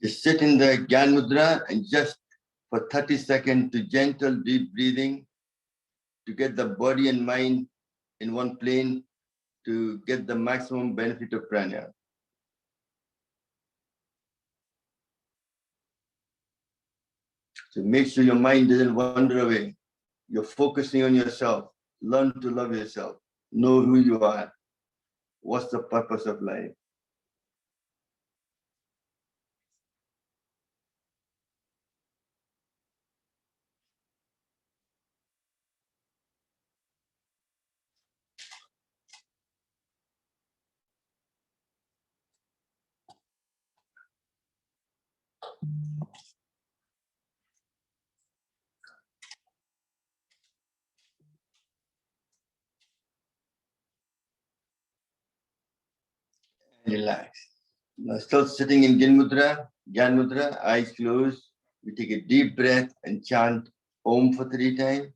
Just sit in the Gyan Mudra and just for 30 seconds to gentle deep breathing to get the body and mind in one plane to get the maximum benefit of pranayama. So make sure your mind doesn't wander away. You're focusing on yourself. Learn to love yourself. Know who you are. What's the purpose of life? Relax. Now still sitting in Gyan Mudra, eyes closed. We take a deep breath and chant Om for 3 times.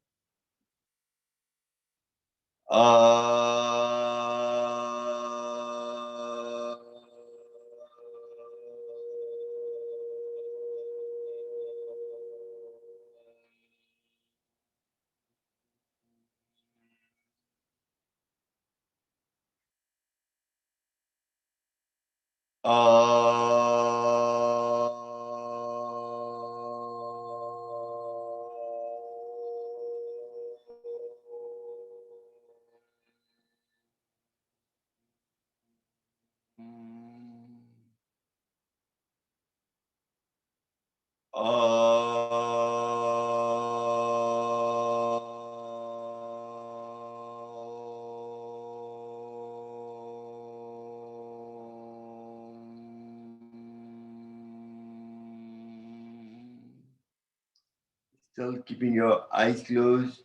Still keeping your eyes closed.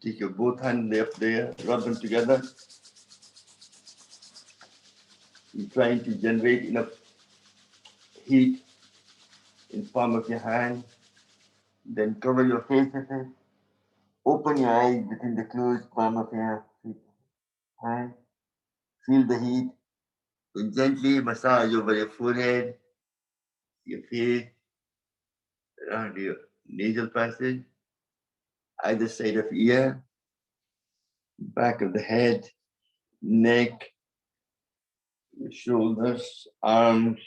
Take your both hands up there, rub them together. You're trying to generate enough heat in palm of your hand. Then cover your face with it. Open your eyes between the closed palm of your hand. Feel the heat. And gently massage over your forehead, your face, around your nasal passage, either side of ear, back of the head, neck, your shoulders, arms,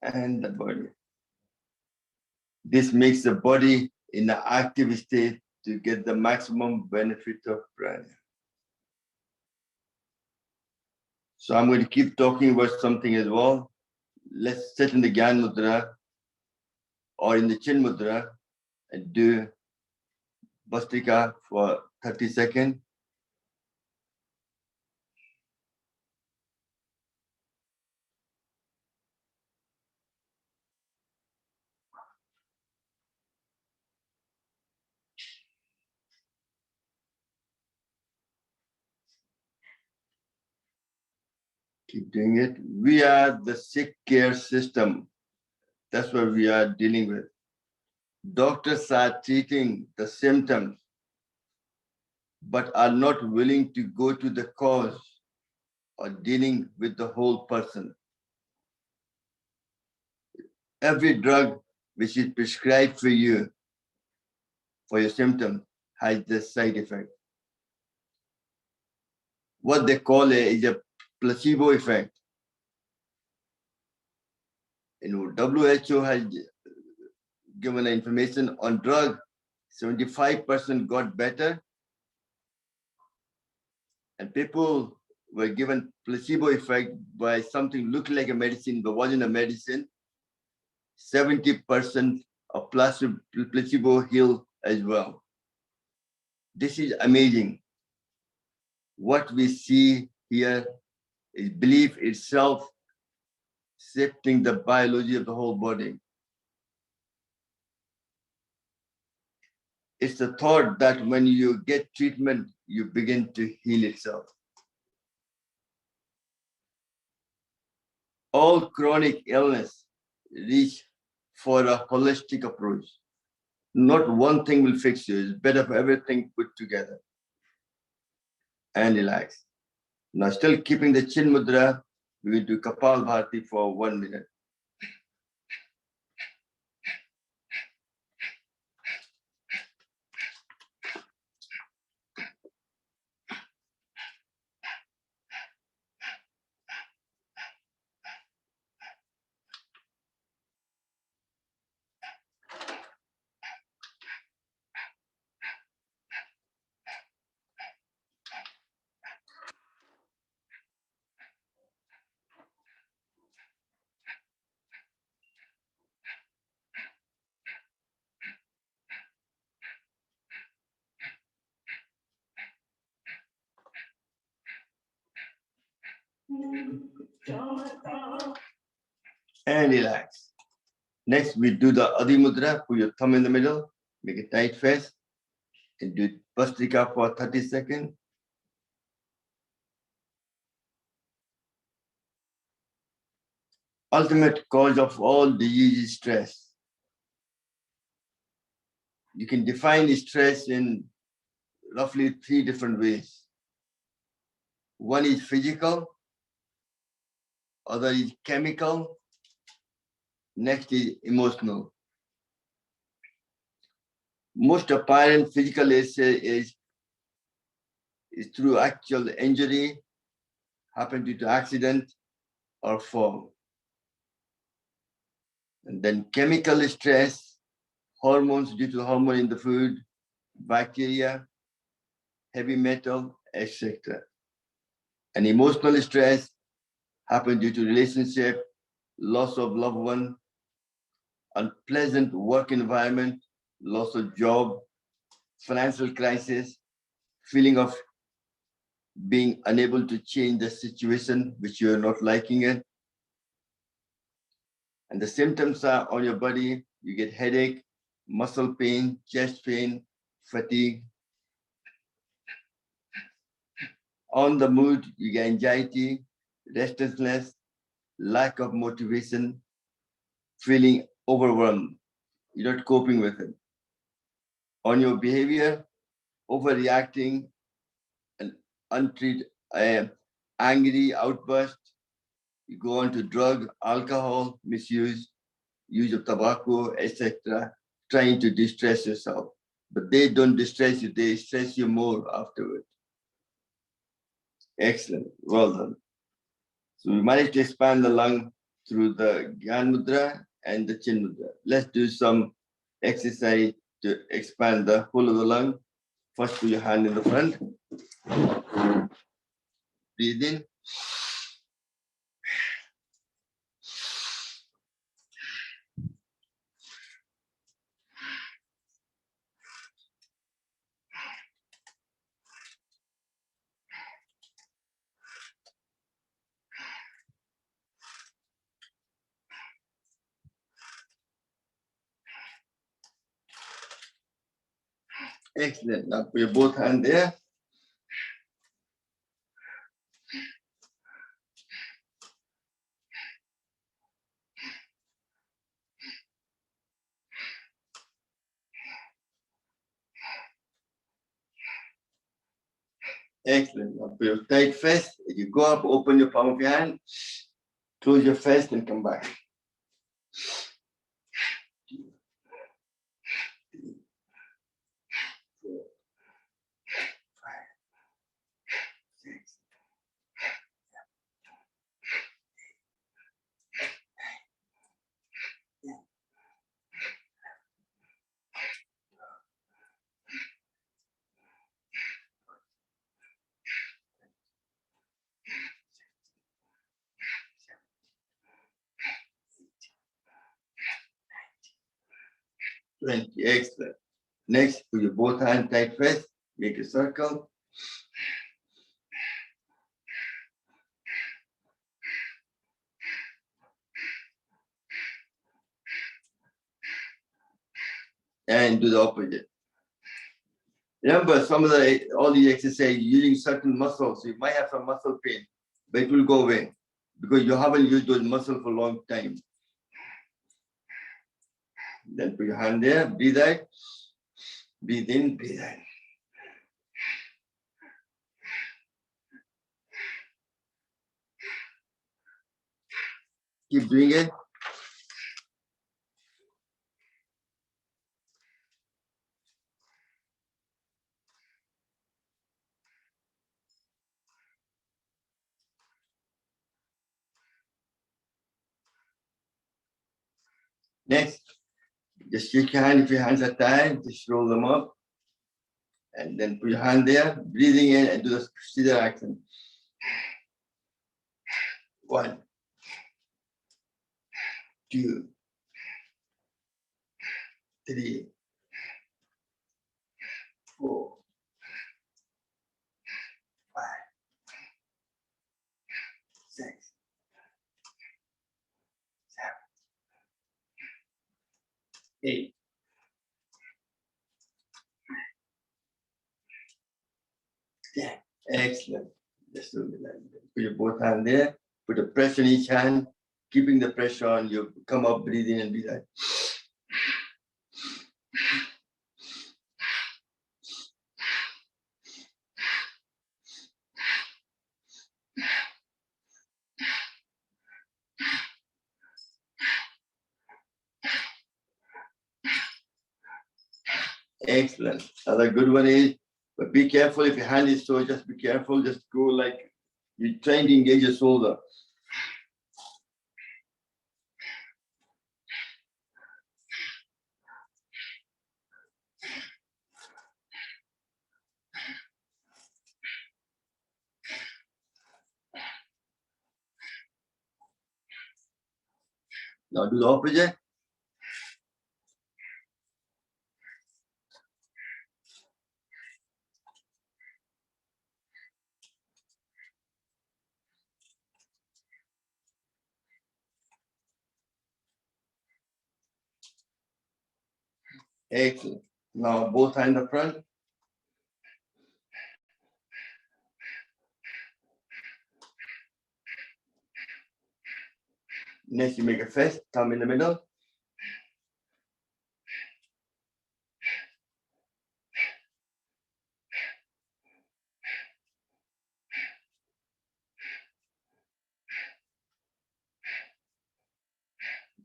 and the body. This makes the body in an active state to get the maximum benefit of pranayama. So I'm going to keep talking about something as well. Let's sit in the Gyan Mudra or in the Chin Mudra and do Bhastrika for 30 seconds. Keep doing it. We are the sick care system. That's what we are dealing with. Doctors are treating the symptoms, but are not willing to go to the cause or dealing with the whole person. Every drug which is prescribed for you, for your symptom, has this side effect. What they call it is a placebo effect. WHO has given information on drug, 75% got better, and people were given placebo effect by something looked like a medicine but wasn't a medicine. 70% of placebo heal as well. This is amazing. What we see here is belief itself shifting the biology of the whole body. It's the thought that when you get treatment, you begin to heal itself. All chronic illness reach for a holistic approach. Not one thing will fix you. It's better for everything put together. And relax. Now, still keeping the chin mudra, we will do Kapal Bharati for 1 minute. And relax. Next, we do the Adi Mudra. Put your thumb in the middle, make a tight fist, and do Pastrika for 30 seconds. Ultimate cause of all disease is stress. You can define stress in roughly 3 different ways. One is physical, other is chemical, next is emotional. Most apparent physical is through actual injury, happened due to accident or fall. And then chemical stress, hormones due to hormone in the food, bacteria, heavy metal, etc. And emotional stress happen due to relationship, loss of loved one, unpleasant work environment, loss of job, financial crisis, feeling of being unable to change the situation which you are not liking it. And the symptoms are on your body, you get headache, muscle pain, chest pain, fatigue. On the mood, you get anxiety, restlessness, lack of motivation, feeling overwhelmed. You're not coping with it. On your behavior, overreacting, and untreated angry outburst. You go on to drug, alcohol misuse, use of tobacco, etc., trying to distress yourself. But they don't distress you, they stress you more afterward. Excellent. Well done. So we managed to expand the lung through the Gyan Mudra and the Chin Mudra. Let's do some exercise to expand the whole of the lung. First, put your hand in the front. Breathe in. Excellent. Now put your both hands there. Excellent. Now put your tight fist. As you go up, open your palm of your hand, close your fist and come back. 20. Excellent. Next, put your both hands tight fist. Make a circle. And do the opposite. Remember, all these exercises using certain muscles, you might have some muscle pain, but it will go away because you haven't used those muscles for a long time. Then put your hand there, breathe out, breathe in, breathe out. Keep doing it. Next, just shake your hand. If your hands are tired, just roll them up. And then put your hand there, breathing in and do the scissor action. 1, 2, 3, 4, 5, 6, 7, 8. Yeah, excellent. Just do it like that. Put your both hand there. Put the pressure in each hand, keeping the pressure on. You come up, breathe in, and be like. Excellent. Another good one is, but be careful if your hand is sore. Just be careful. Just go like you're trying to engage your shoulder. Now do the opposite. Excellent. Now both hands in the front. Next, you make a fist, thumb in the middle.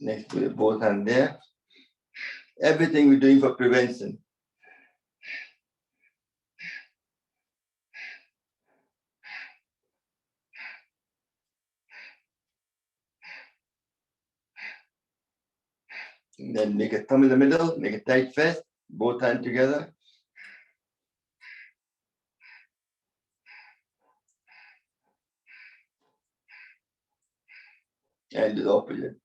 Next, put both hands there. Everything we're doing for prevention. And then make a thumb in the middle, make a tight fist, both hands together. And do the opposite.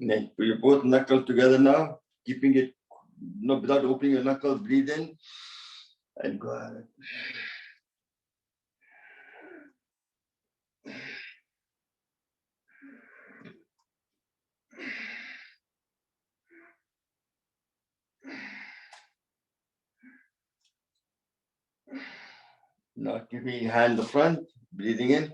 Then put your both knuckles together now, keeping it without opening your knuckles, breathe in and go ahead. Now keeping your hand in the front, breathing in.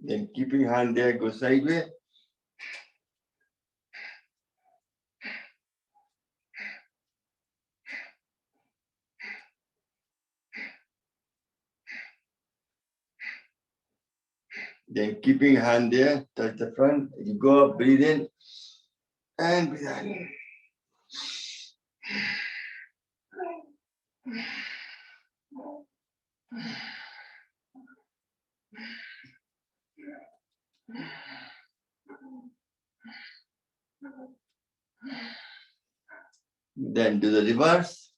Then keeping your hand there, go sideways. Then keeping your hand there, touch the front. You go up, breathe in, and breathe out. Then do the reverse.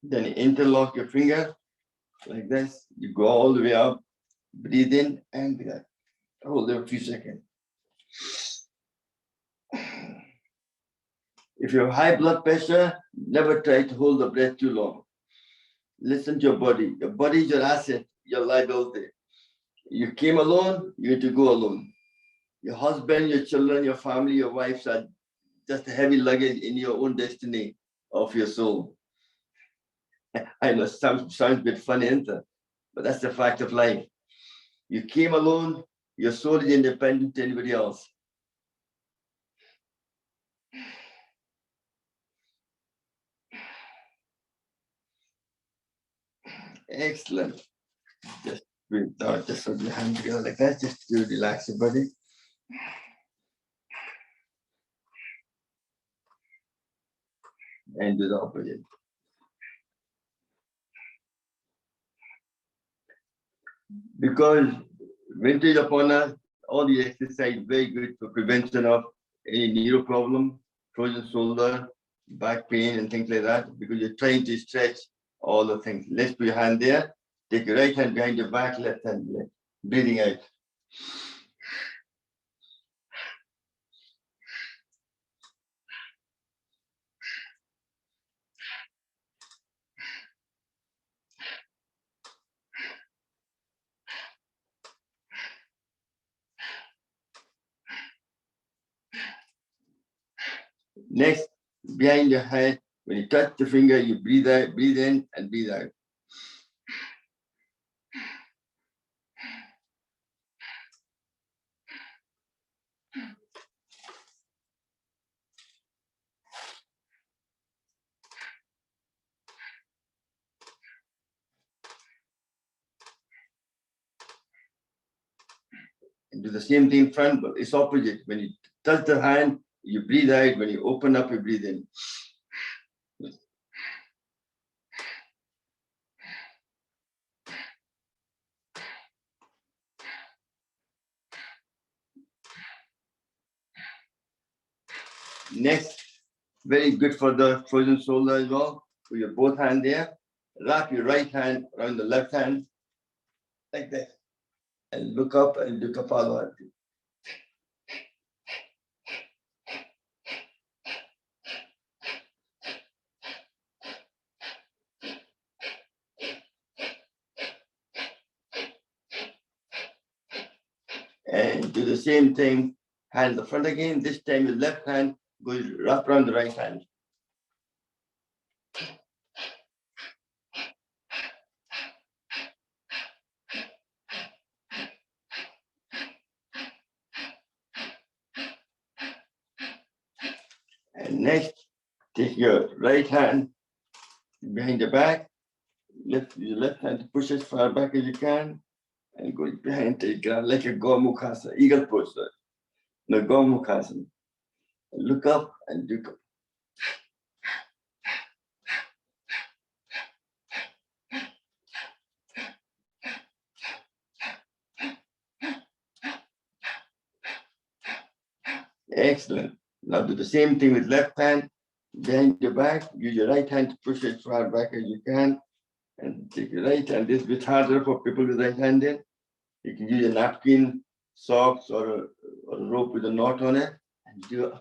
Then interlock your finger like this. You go all the way up, breathe in, and breathe out. Hold it a few seconds. If you have high blood pressure, never try to hold the breath too long. Listen to your body. Your body is your asset, your liability. You came alone, you need to go alone. Your husband, your children, your family, your wives are just a heavy luggage in your own destiny of your soul. I know sounds a bit funny, isn't it? But that's the fact of life. You came alone, your soul is independent to anybody else. Excellent. Just breathe out, just hold your hand together like that, just to relax your body. And do the opposite. Because winter is upon us, all the exercise very good for prevention of any neuro problem, frozen shoulder, back pain, and things like that. Because you're trying to stretch all the things. Let's put your hand there. Take your right hand behind your back, left hand left. Breathing out. Next, behind your head, when you touch the finger, you breathe out, breathe in, and breathe out. And do the same thing front, but it's opposite. When you touch the hand, you breathe out. When you open up, you breathe in. Next, very good for the frozen shoulder as well. Put your both hand there. Wrap your right hand around the left hand, like that. And look up and do Kapalabhati. And do the same thing, hand the front again. This time your left hand goes wrap around the right hand. And next, take your right hand behind the back, lift your left hand to push as far back as you can, and go behind, take like a Gomukhasa, eagle pose. No, Gomukhasa. Look up and do. Excellent. Now do the same thing with left hand behind your back. Use your right hand to push as far back as you can, and take your right hand. This is a bit harder for people with right-handed. You can use a napkin, socks, or a rope with a knot on it, and do it.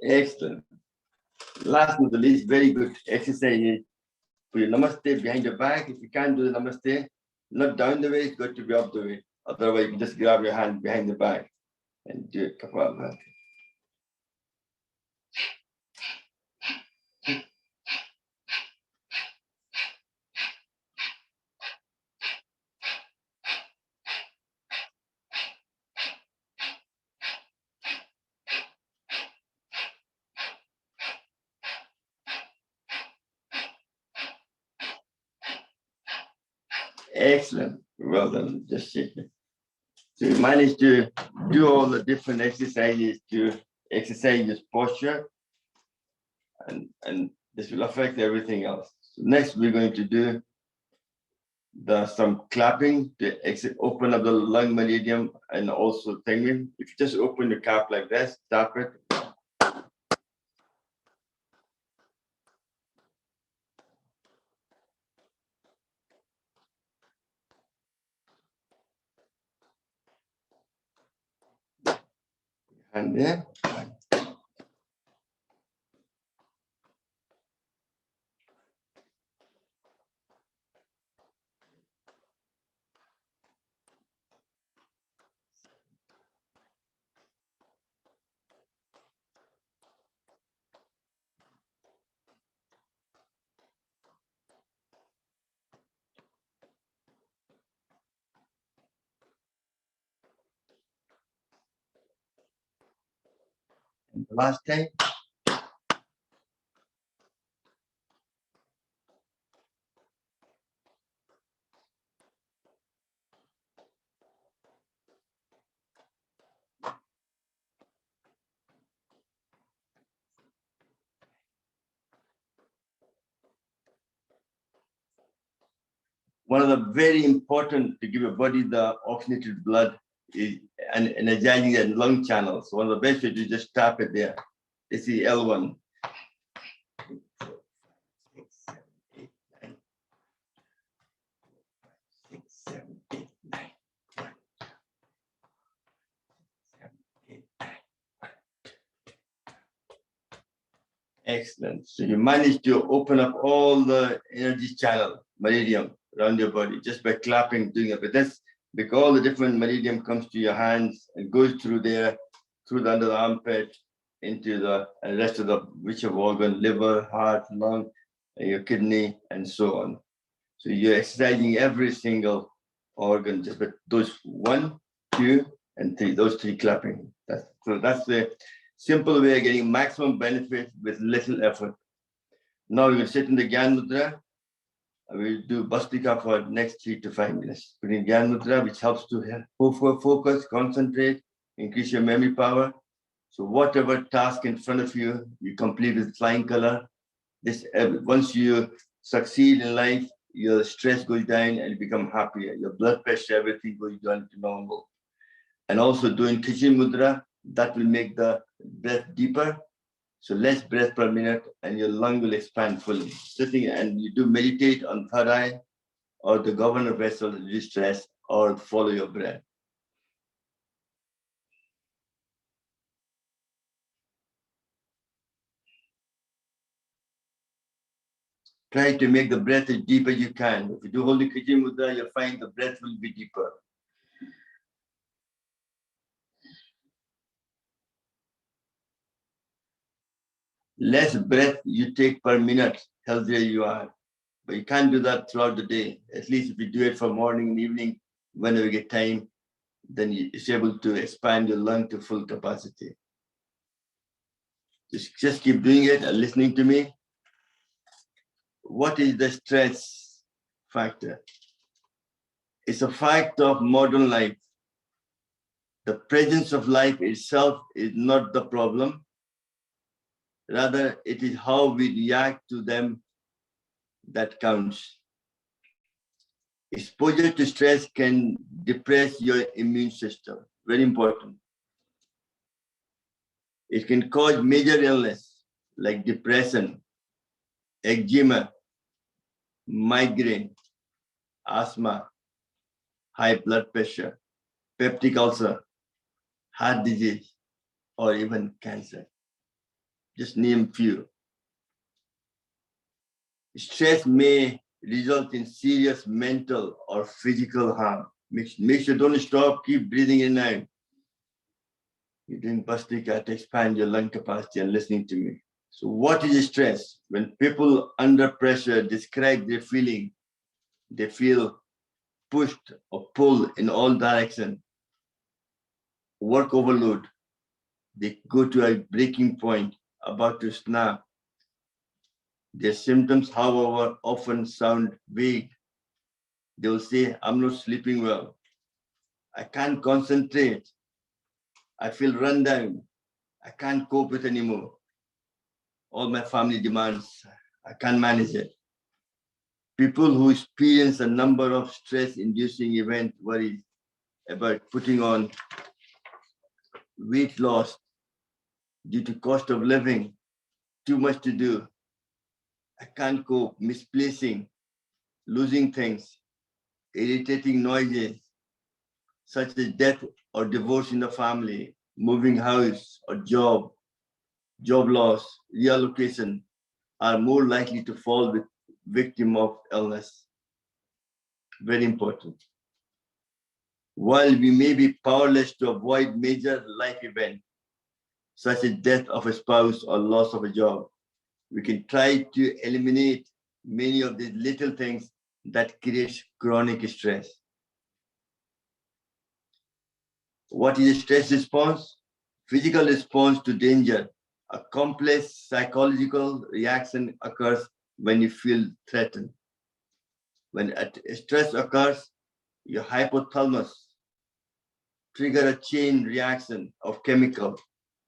Excellent. Last but not the least, very good exercise is put your namaste behind your back. If you can't do the namaste, not down the way, it's got to be up the way. Otherwise, you can just grab your hand behind the back and do it. Kapalabhati. Excellent. Well done. Just shake it. So you managed to do all the different exercises to exercise this posture, and this will affect everything else. So next, we're going to do some clapping to open up the lung meridian and also tingling. If you just open the cap like this, tap it. And there. And the last time. one of the very important to give your body the oxygenated blood is and energizing the lung channels. So one of the best ways to just tap it there. It's the L1. 6, 7, 8, 9, 10, 11, 12, 13, 14, 15, 16, 17, 18, 19, 20. Excellent. So you managed to open up all the energy channel, meridian around your body just by clapping, doing it. But that's because all the different meridian comes to your hands and goes through there, through the under the armpit, into the rest of the whichever organ, liver, heart, lung, your kidney, and so on. So you're exercising every single organ just with those 1, 2, and 3, those 3 clapping. That's the simple way of getting maximum benefit with little effort. Now we will sit in the Gyan Mudra. We'll do Bhastika for the next 3 to 5 minutes. Put in Gyan Mudra, which helps to focus, concentrate, increase your memory power. So whatever task in front of you, you complete with flying color. Once you succeed in life, your stress goes down and you become happier. Your blood pressure, everything goes down to normal. And also doing Kichi Mudra, that will make the breath deeper. So less breath per minute and your lung will expand fully. Sitting and you do meditate on third eye or the governor vessel, reduce stress, or follow your breath. Try to make the breath as deep as you can. If you do Holy Kichi Mudra, you'll find the breath will be deeper. Less breath you take per minute, healthier you are. But you can't do that throughout the day. At least if you do it for morning and evening, whenever you get time, then it's able to expand your lung to full capacity. Just keep doing it and listening to me. What is the stress factor? It's a fact of modern life. The presence of life itself is not the problem. Rather, it is how we react to them that counts. Exposure to stress can depress your immune system. Very important. It can cause major illness like depression, eczema, migraine, asthma, high blood pressure, peptic ulcer, heart disease, or even cancer. Just name few. Stress may result in serious mental or physical harm. Make sure don't stop, keep breathing in and out. You're doing Bhastika to expand your lung capacity and listening to me. So what is stress? When people under pressure describe their feeling, they feel pushed or pulled in all directions. Work overload. They go to a breaking point, about to snap. Their symptoms, however, often sound vague. They will say, I'm not sleeping well. I can't concentrate. I feel run down. I can't cope with anymore. All my family demands, I can't manage it. People who experience a number of stress-inducing events worry about putting on weight loss due to cost of living, too much to do. I can't cope, misplacing, losing things, irritating noises, such as death or divorce in the family, moving house or job loss, reallocation, are more likely to fall victim of illness. Very important. While we may be powerless to avoid major life events, such as death of a spouse or loss of a job, we can try to eliminate many of these little things that create chronic stress. What is a stress response? Physical response to danger. A complex psychological reaction occurs when you feel threatened. When stress occurs, your hypothalamus trigger a chain reaction of chemical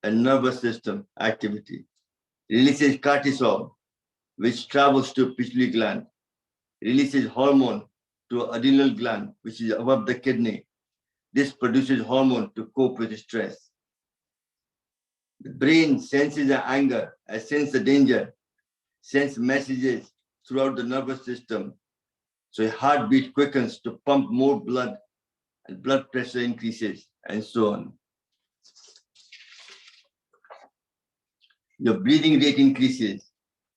and nervous system activity. Releases cortisol, which travels to pituitary gland. Releases hormone to adrenal gland, which is above the kidney. This produces hormone to cope with stress. The brain senses the anger, senses the danger, sends messages throughout the nervous system. So your heartbeat quickens to pump more blood and blood pressure increases and so on. Your breathing rate increases,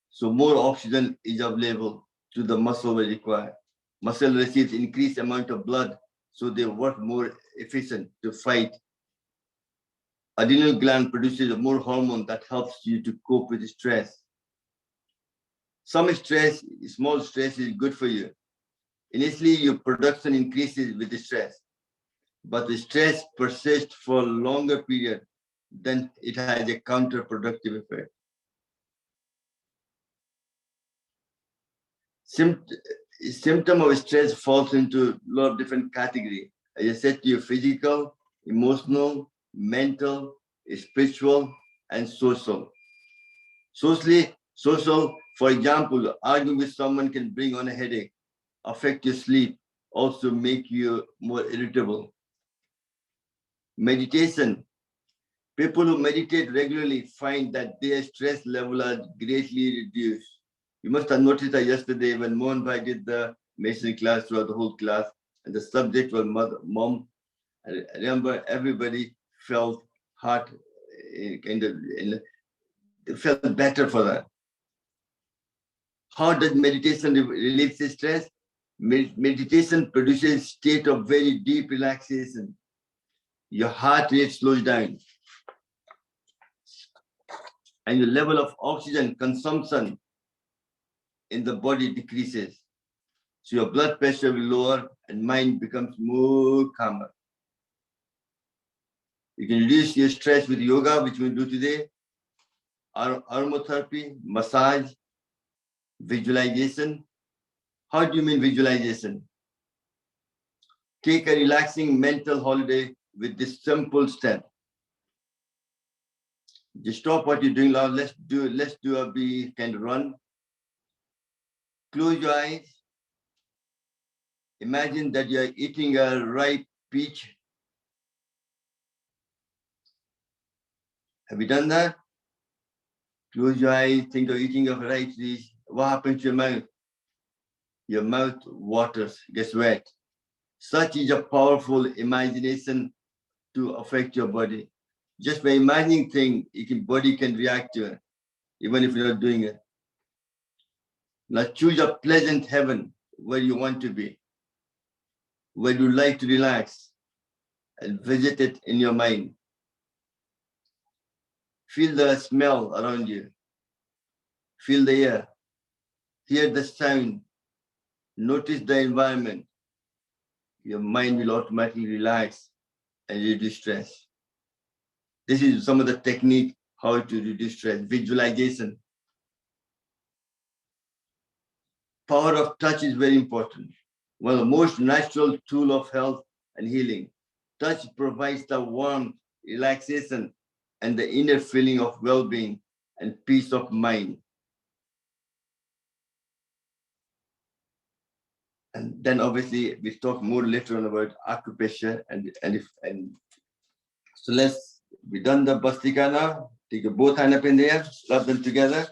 so more oxygen is available to the muscle will require. Muscle receives increased amount of blood, so they work more efficient to fight. Adrenal gland produces more hormone that helps you to cope with stress. Some stress, small stress is good for you. Initially, your production increases with the stress, but the stress persists for a longer period, then it has a counterproductive effect. Symptom of stress falls into a lot of different categories. As I said to you, physical, emotional, mental, spiritual, and social. Social, for example, arguing with someone can bring on a headache, affect your sleep, also make you more irritable. Meditation. People who meditate regularly find that their stress level are greatly reduced. You must have noticed that yesterday when Mohan Bhai did the meditation class throughout the whole class, and the subject was mom. I remember everybody felt heart kind of it felt better for that. How does meditation relieve the stress? Meditation produces state of very deep relaxation. Your heart rate slows down, and your level of oxygen consumption in the body decreases. So your blood pressure will lower and mind becomes more calmer. You can reduce your stress with yoga, which we'll do today, aromatherapy, massage, visualization. How do you mean visualization? Take a relaxing mental holiday with this simple step. Just stop what you're doing now. Let's do a be kind of run. Close your eyes. Imagine that you're eating a ripe peach. Have you done that? Close your eyes, think of eating a ripe peach. What happens to your mouth? Your mouth waters, gets wet. Such is a powerful imagination to affect your body. Just by imagining things, your body can react to it, even if you're not doing it. Now choose a pleasant heaven where you want to be, where you like to relax, and visit it in your mind. Feel the smell around you. Feel the air. Hear the sound. Notice the environment. Your mind will automatically relax and reduce stress. This is some of the technique how to reduce stress. Visualization. Power of touch is very important. One of the most natural tool of health and healing. Touch provides the warmth, relaxation, and the inner feeling of well-being and peace of mind. And then obviously we talk more later on about acupressure and so we done the bastika now. Take your both hand up in the air, rub them together,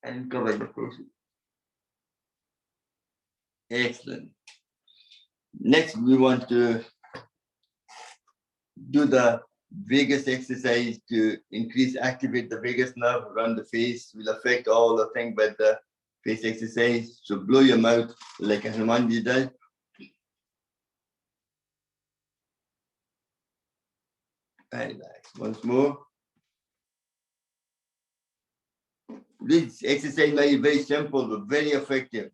and cover your face. Excellent. Next, we want to do the vagus exercise to activate the vagus nerve around the face. Will affect all the things, but the face exercise. So blow your mouth like Hanumanji does. And relax once more. This exercise is very simple but very effective,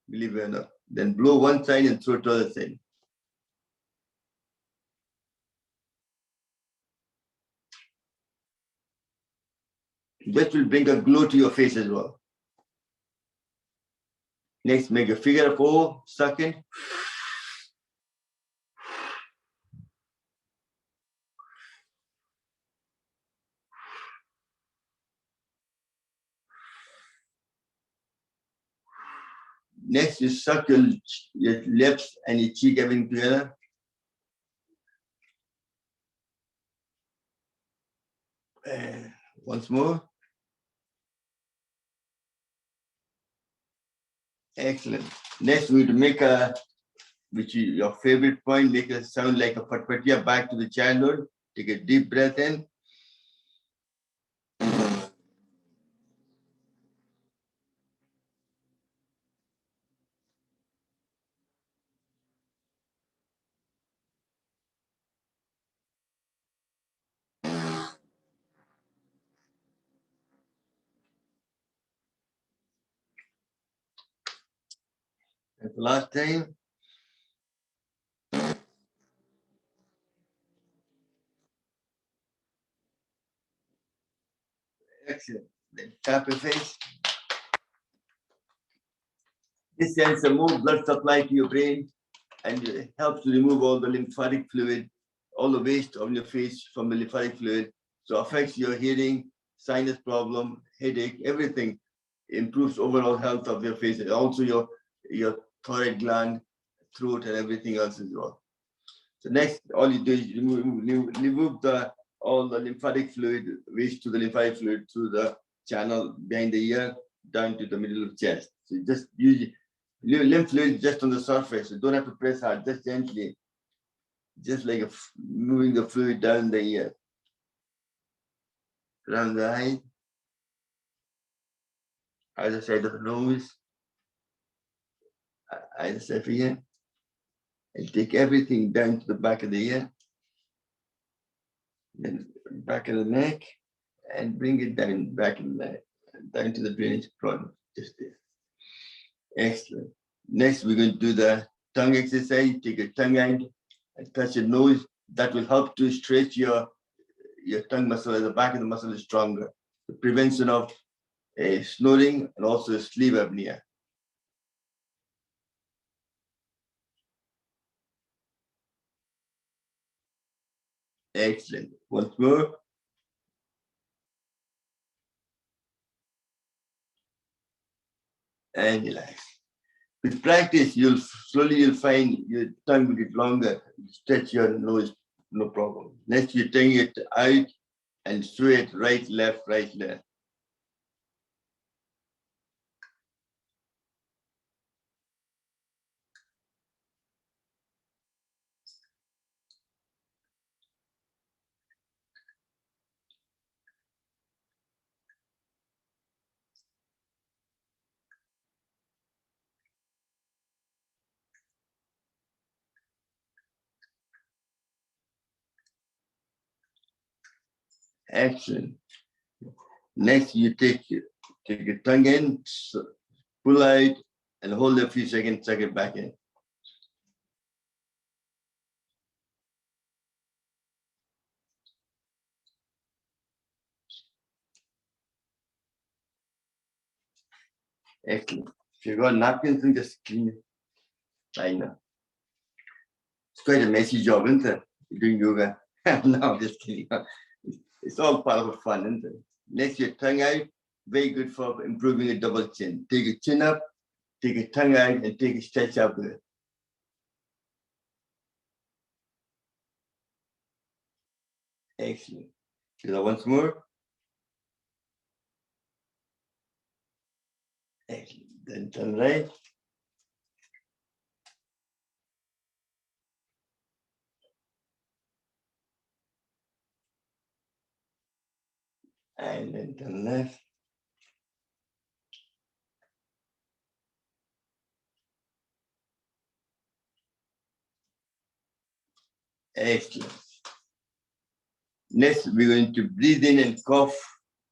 believe it or not. Then blow one side and throw to the other side. That will bring a glow to your face as well. Next, make a figure of O, suck in. Next, you suck your lips and your cheek everything together. And once more. Excellent. Next, we to make your favorite point, make it sound like a patpatia back to the childhood. Take a deep breath in. And the last time. Excellent. Then tap your face. This sends a more blood supply to your brain and it helps to remove all the lymphatic fluid, all the waste on your face from the lymphatic fluid. So affects your hearing, sinus problem, headache, everything. Improves overall health of your face and also your thyroid gland, throat, and everything else as well. So next, all you do is remove all the lymphatic fluid, waste to the lymphatic fluid through the channel behind the ear down to the middle of the chest. So just use lymph fluid just on the surface. You don't have to press hard, just gently, just like moving the fluid down the ear, around the eye, either side of the nose, either side of the ear, and take everything down to the back of the ear, then back of the neck, and bring it down, back of the neck, down to the drainage front, just there. Excellent. Next, we're going to do the tongue exercise. Take your tongue out and touch your nose. That will help to stretch your tongue muscle, the back of the muscle is stronger. The prevention of snoring and also sleep apnea. Excellent. Once more. And relax. With practice, you'll find your tongue will get longer. You stretch your nose, no problem. Next, you take it out and straight, right, left, right, left. Excellent. Next, you take your tongue in, pull out, and hold it a few seconds, suck it back in. Excellent. If you've got napkins, then just clean it. I know. It's quite a messy job, isn't it? You're doing yoga. No, I'm just kidding. It's all part of the fun, isn't it? Next, your tongue out. Very good for improving a double chin. Take your chin up, take your tongue out, and take a stretch up with it. Excellent. Do that once more. Excellent. Then turn right. And then turn left. Excellent. Next, we're going to breathe in and cough.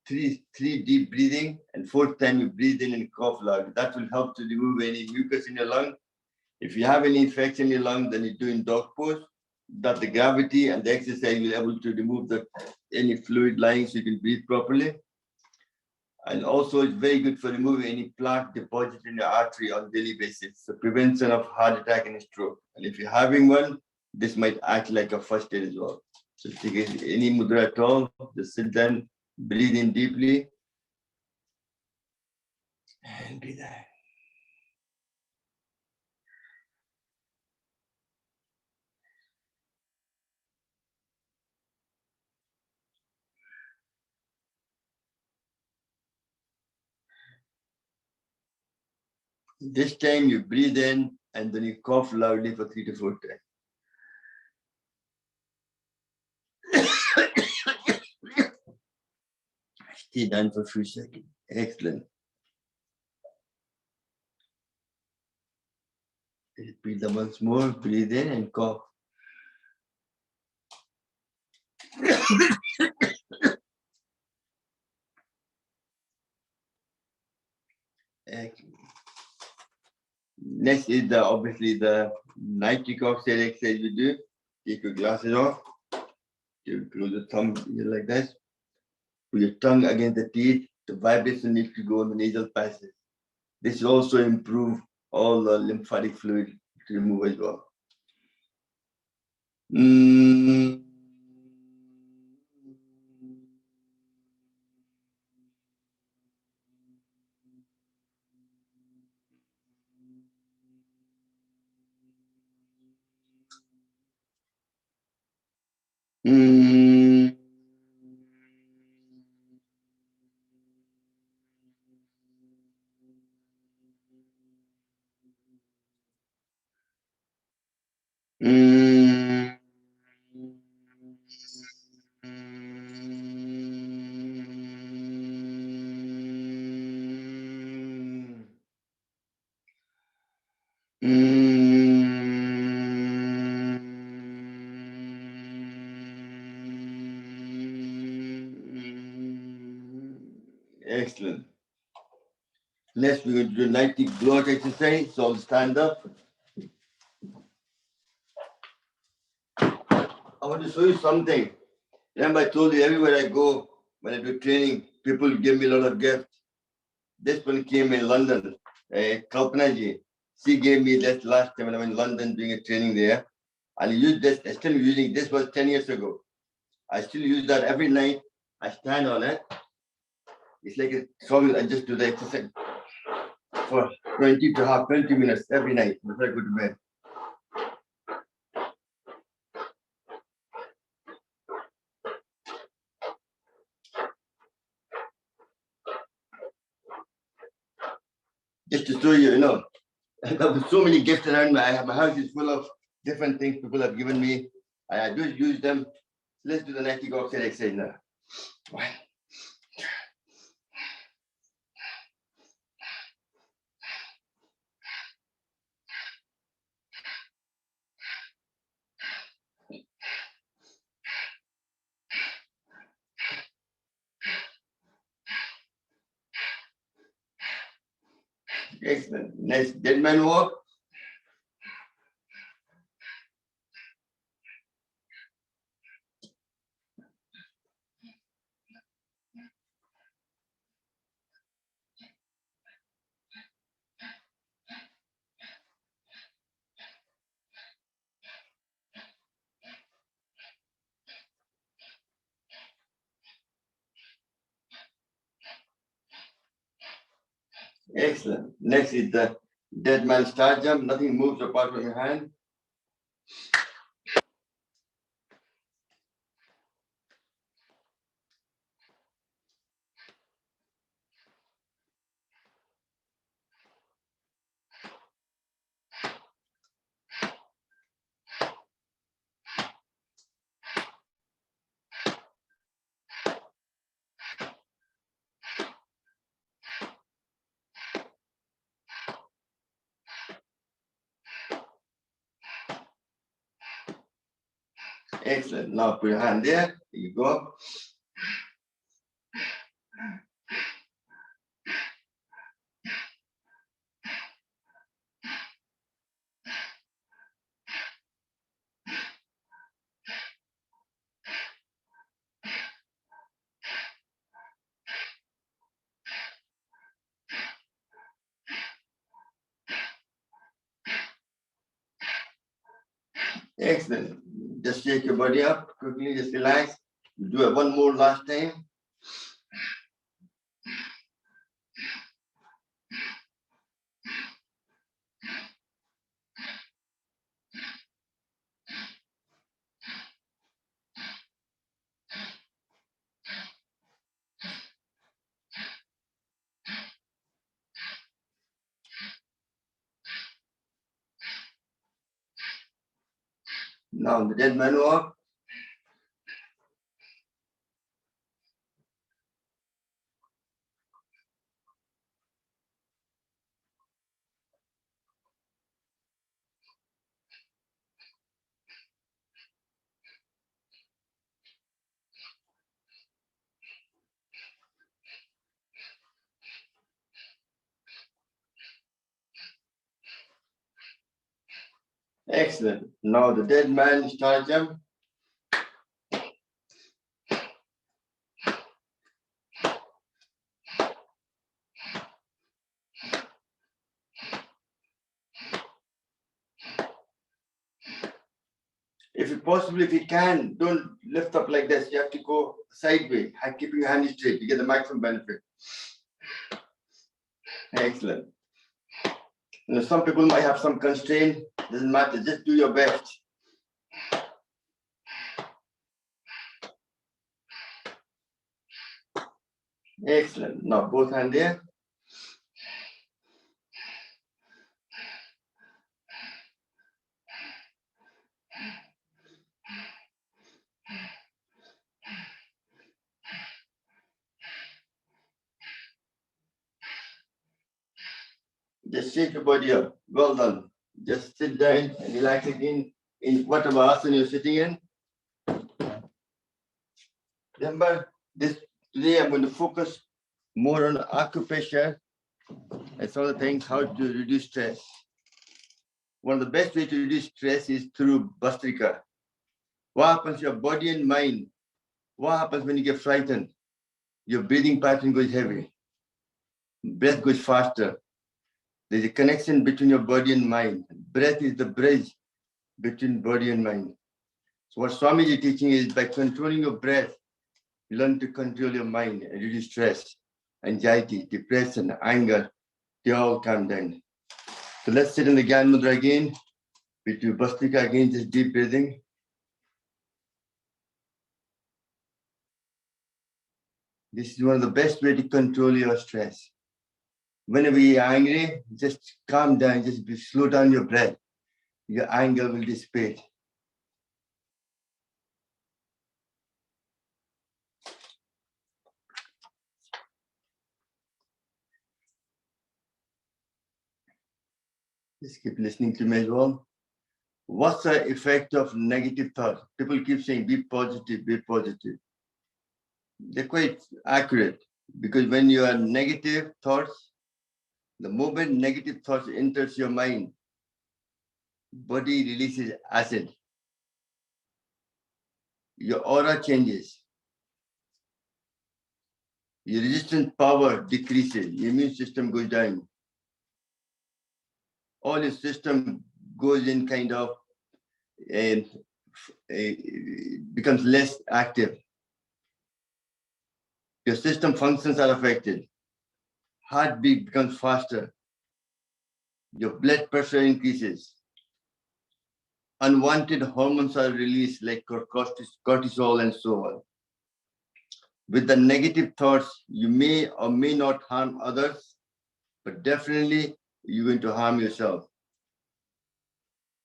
Three deep breathing, and fourth time you breathe in and cough loud. That will help to remove any mucus in your lung. If you have any infection in your lung, then you do in dog pose. That the gravity and the exercise will be able to remove any fluid lying so you can breathe properly. And also it's very good for removing any plaque deposit in your artery on daily basis. So prevention of heart attack and stroke. And if you're having one, this might act like a first aid as well. So take any mudra at all, just sit down, breathe in deeply, and breathe out. This time you breathe in and then you cough loudly for 3 to 4 times. Stay down for a few seconds. Excellent. Breathe once more, breathe in and cough. Excellent. Next is obviously the nitric oxide exercise we do. Take your glasses off. You close the thumb like this. Put your tongue against the teeth. The vibration needs to go on the nasal passage. This will also improve all the lymphatic fluid to remove as well. Excellent. Next, we're going to do 90 block exercise. So I'll stand up. I want to show you something. Remember, I told you everywhere I go, when I do training, people give me a lot of gifts. This one came in London. Kalpana ji. She gave me this last time when I was in London doing a training there. And I used this, I'm still using this was 10 years ago. I still use that every night. I stand on it. It's like a song. I just do the exercise for 20 minutes every night before I go to bed. Just to show you, I have so many gifts around me. My house is full of different things people have given me. I do use them. Let's do the nitric oxide exercise now. Excellent. Next, dead man walk. Excellent. Next is the dead man star jump. Nothing moves apart from your hand. Excellent. Now put your hand there. There you go. Excellent. Just shake your body up quickly. Just relax. You do it one more last time. Now the dead man walk. Excellent. Now the dead man start jump. If you can, don't lift up like this. You have to go sideways, keeping your hand straight. You get the maximum benefit. Excellent. You know, some people might have some constraint. Doesn't matter. Just do your best. Excellent. Now both hands there. Just shake your body up. Well done. Just sit down and relax again in whatever asana you're sitting in. Remember, today I'm going to focus more on acupressure and some of the things how to reduce stress. One of the best ways to reduce stress is through Bastrika. What happens to your body and mind? What happens when you get frightened? Your breathing pattern goes heavy. Breath goes faster. There's a connection between your body and mind. Breath is the bridge between body and mind. So what Swamiji is teaching is by controlling your breath, you learn to control your mind and reduce stress, anxiety, depression, anger. They all come down. So let's sit in the Gyan Mudra again. We do Bastrika again, just deep breathing. This is one of the best ways to control your stress. Whenever you're angry, just calm down, just slow down your breath. Your anger will dissipate. Just keep listening to me as well. What's the effect of negative thoughts? People keep saying, be positive, be positive. They're quite accurate because when you are negative thoughts, the moment negative thoughts enters your mind, body releases acid. Your aura changes. Your resistance power decreases. Your immune system goes down. All your system goes in kind of and becomes less active. Your system functions are affected. Heartbeat becomes faster. Your blood pressure increases. Unwanted hormones are released like cortisol and so on. With the negative thoughts, you may or may not harm others, but definitely you're going to harm yourself.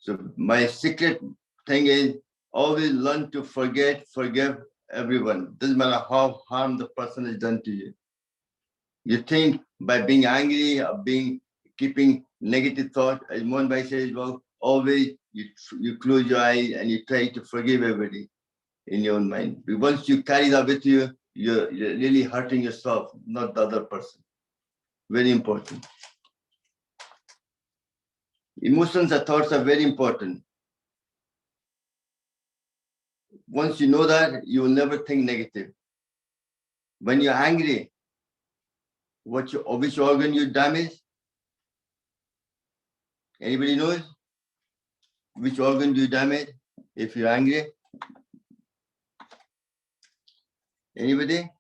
So my secret thing is always learn to forgive everyone. Doesn't matter how harm the person has done to you. You think by being angry or keeping negative thought, as Mohan Bhai says, well, always you close your eyes and you try to forgive everybody in your own mind. But once you carry that with you, you're really hurting yourself, not the other person. Very important. Emotions and thoughts are very important. Once you know that, you will never think negative. When you're angry, which organ you damage? Anybody knows? Which organ do you damage if you're angry? Anybody?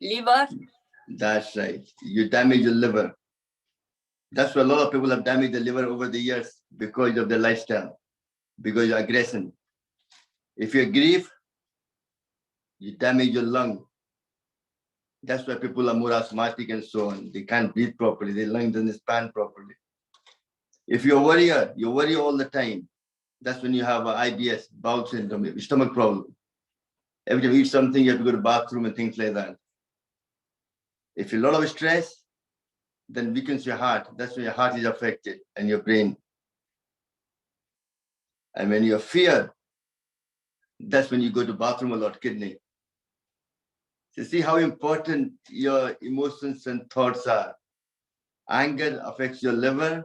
Liver. That's right. You damage your liver. That's why a lot of people have damaged the liver over the years because of their lifestyle, because of aggression. If you grieve, you damage your lung. That's why people are more asthmatic and so on. They can't breathe properly. Their lung doesn't expand properly. If you're a worrier, you worry all the time. That's when you have IBS, bowel syndrome, stomach problem. Every time you eat something, you have to go to the bathroom and things like that. If you're a lot of stress, then weakens your heart. That's when your heart is affected and your brain. And when you fear, that's when you go to the bathroom a lot, kidney. So see how important your emotions and thoughts are. Anger affects your liver.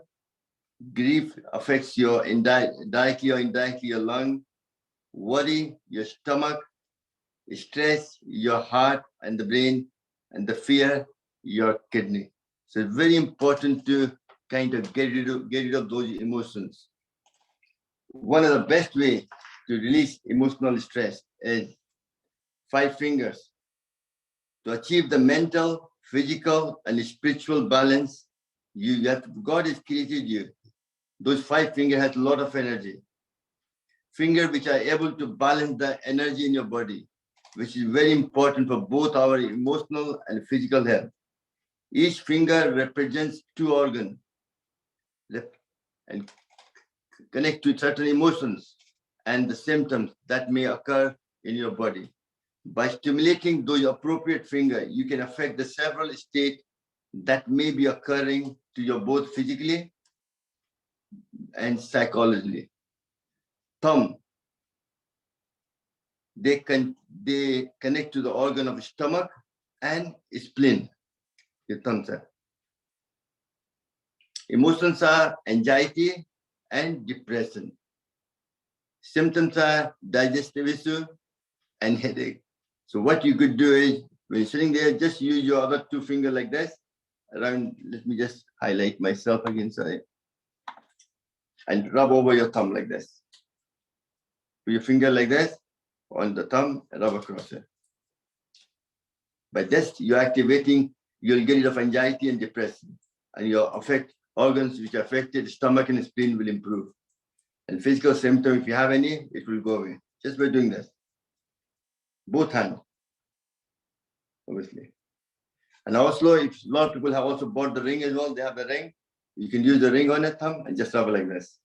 Grief affects your directly or indirectly your lung. Worry, your stomach. Stress, your heart and the brain. And the fear, your kidney. So it's very important to kind of get rid of those emotions. One of the best ways to release emotional stress is 5 fingers. To achieve the mental, physical, and spiritual balance, God has created you. Those 5 fingers has a lot of energy. Fingers which are able to balance the energy in your body, which is very important for both our emotional and physical health. Each finger represents 2 organs and connect to certain emotions and the symptoms that may occur in your body. By stimulating those appropriate fingers, you can affect the several states that may be occurring to you both physically and psychologically. Thumb, they connect to the organ of stomach and spleen. Your thumbs are. Emotions are anxiety and depression. Symptoms are digestive issue and headache. So what you could do is, when you're sitting there, just use your other 2 fingers like this. Around, let me just highlight myself again, sorry. And rub over your thumb like this. Put your finger like this on the thumb and rub across it. By this, you're activating, you'll get rid of anxiety and depression. And your organs which are affected, stomach and spleen will improve. And physical symptoms, if you have any, it will go away. Just by doing this. Both hands, obviously. And also, if a lot of people have also bought the ring as well, they have the ring. You can use the ring on your thumb and just rub it like this.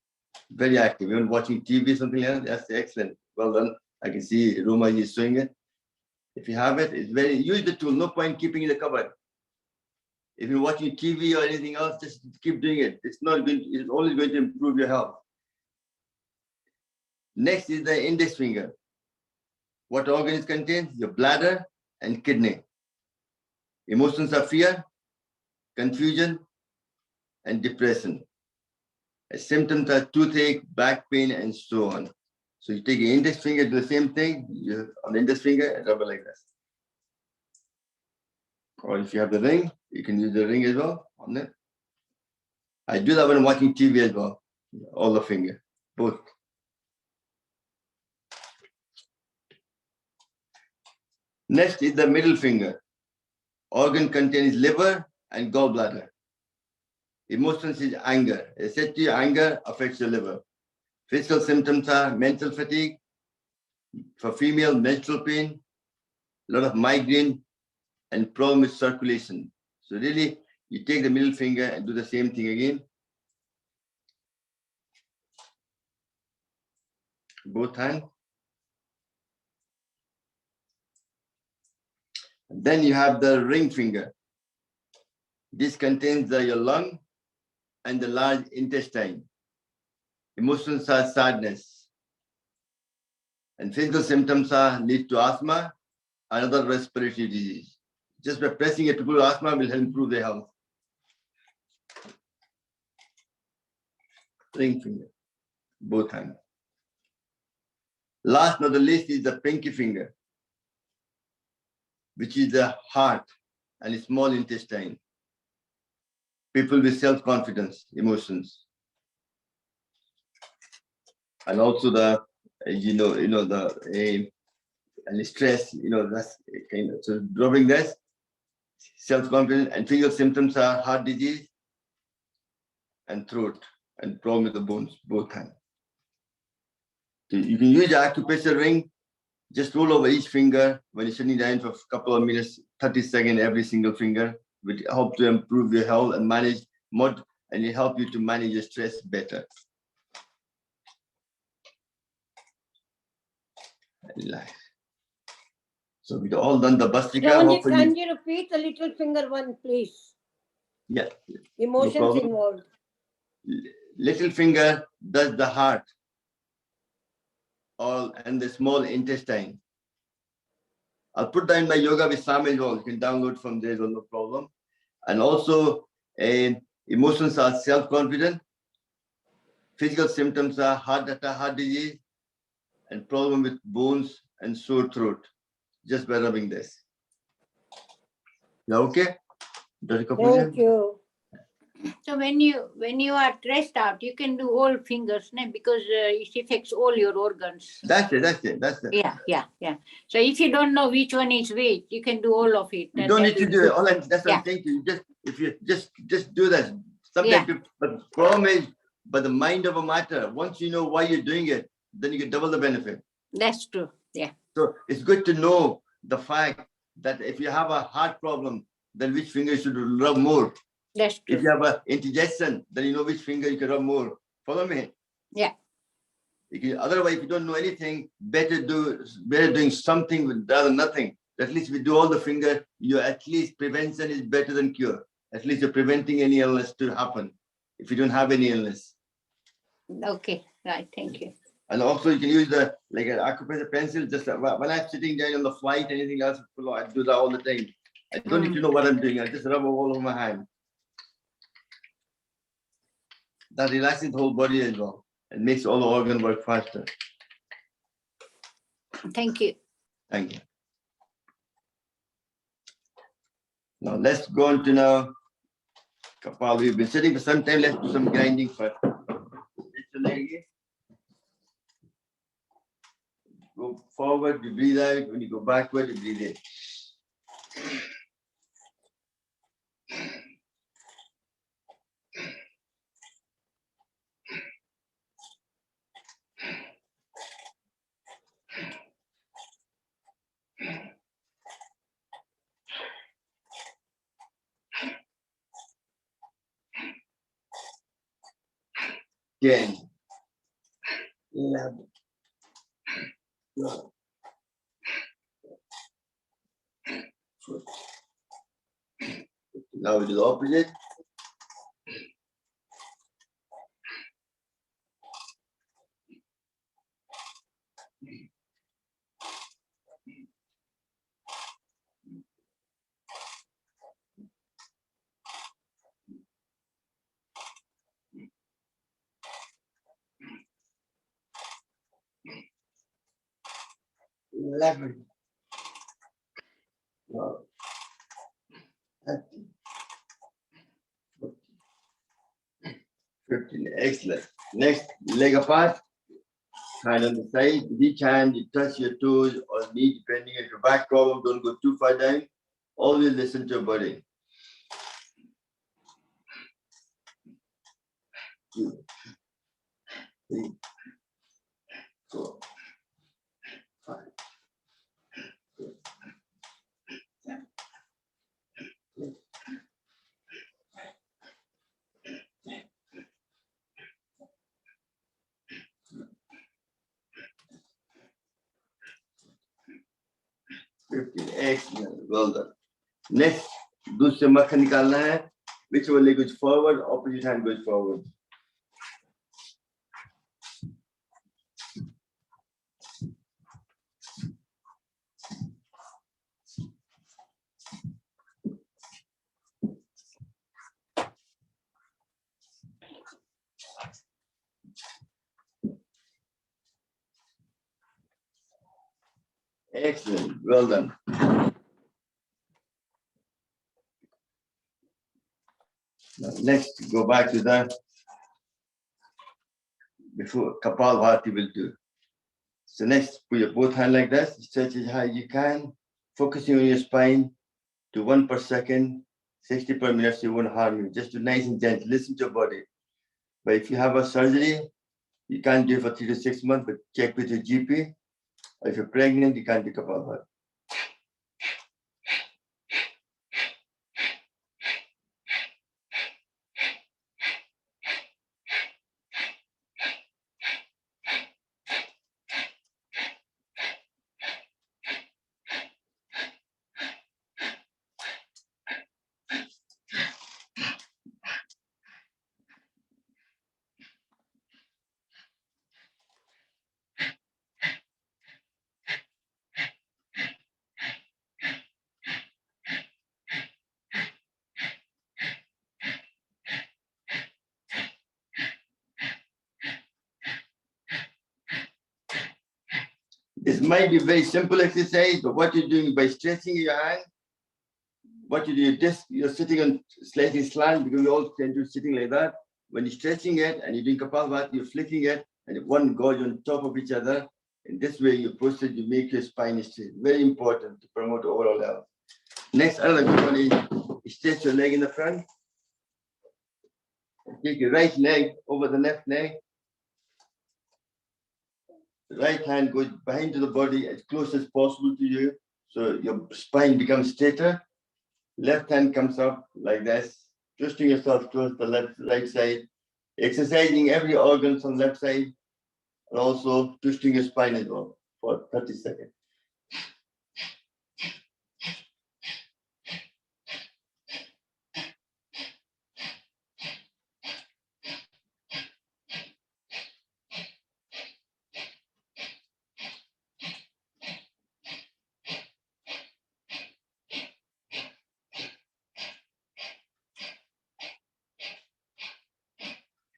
Very active. Even watching TV, something like that, that's excellent. Well done. I can see Roma is showing it. If you have it, it's very, use the tool. No point keeping it in the cupboard. If you're watching TV or anything else, just keep doing it. It's only going to improve your health. Next is the index finger. What organ it contains? Your bladder and kidney. Emotions are fear, confusion, and depression. Symptoms are toothache, back pain, and so on. So you take your index finger, do the same thing, on the index finger, and rub it like this. Or if you have the ring, you can use the ring as well on it. I do that when I'm watching TV as well. All the finger, both. Next is the middle finger. Organ contains liver and gallbladder. Emotions is anger. I said to you, anger affects the liver. Physical symptoms are mental fatigue, for female, menstrual pain, a lot of migraine, and problem with circulation. So really, you take the middle finger and do the same thing again. Both hands. Then you have the ring finger. This contains your lung and the large intestine. Emotions are sadness. And physical symptoms lead to asthma and other respiratory disease. Just by pressing it to people with asthma will help improve their health. Ring finger, both hands. Last not the least is the pinky finger, which is the heart and small intestine. People with self-confidence, emotions. And also the, and stress, that's kind of, so dropping this, self-confidence and physical symptoms are heart disease and throat and problem with the bones, both hands. So you can use the acupressure ring, just roll over each finger when you're sitting down for a couple of minutes, 30 seconds every single finger, which help to improve your health and manage and it help you to manage your stress better. Relax. So we all done the Bastrika. Shravanji, can you repeat the little finger one, please? Yeah. Emotions No involved. Little finger does the heart, all and the small intestine. I'll put that in my yoga with Sam as well. You can download from there, no problem. And also, emotions are self-confident. Physical symptoms are heart attack, heart disease, and problem with bones and sore throat. Just by rubbing this. Yeah, okay? Thank you. So when you are stressed out, you can do all fingers, né? Because it affects all your organs. That's it. Yeah. So if you don't know which one is which, you can do all of it. You don't need to do it. That's what I'm saying to you. If you just do that. Sometimes but the problem is, but the mind of a matter, once you know why you're doing it, then you get double the benefit. That's true. Yeah. So it's good to know the fact that if you have a heart problem, then which finger you should rub more. That's true. If you have an indigestion, then you know which finger you can rub more. Follow me? Yeah. Otherwise, if you don't know anything, better doing something rather than nothing. At least we do all the finger, you at least prevention is better than cure. At least you're preventing any illness to happen if you don't have any illness. Okay, right, thank you. And also you can use an acupressure pencil, just when I'm sitting down on the flight, anything else, I do that all the time. I don't need to know what I'm doing, I just rub all over my hand. That relaxes the whole body as well. It makes all the organs work faster. Thank you. Thank you. Now let's go on to now Kapal. We've been sitting for some time. Let's do some grinding first. Go forward, you breathe out. When you go backward, you breathe in. 10, 11, 12, 14. Now we do the opposite. 11, 12, 13, 14, 15. Excellent. Next, leg apart. Hand on the side. With each hand, you touch your toes or knee, depending on your back problem. Don't go too far down. Always listen to your body. 2, 3, 4, 5, 6, 7, 8, 15. Excellent. Well done. Next, दूसरे मक्खन निकालना है. Which one leg goes forward? Opposite hand goes forward. Excellent. Well done. Now, next, go back to that before Kapalbhati will do. So next, put your both hands like this, stretch as high as you can, focusing on your spine to 1 per second, 60 per minute, so you won't harm you. Just do nice and gentle, listen to your body. But if you have a surgery, you can't do it for 3 to 6 months, but check with your GP. Or if you're pregnant, you can't do Kapalbhati. might be very simple exercise, but what you're doing by stretching your hand, what you do, you're sitting on slightly slant because we all tend to sitting like that. When you're stretching it and you're doing Kapalbhati, you're flicking it, and one goes on top of each other. In this way, you process, you make your spine straight. Very important to promote overall health. Next, another good one is stretch your leg in the front. Take your right leg over the left leg. The right hand goes behind to the body as close as possible to you, so your spine becomes straighter. Left hand comes up like this, twisting yourself towards the right side, exercising every organ on the left side, and also twisting your spine as well for 30 seconds.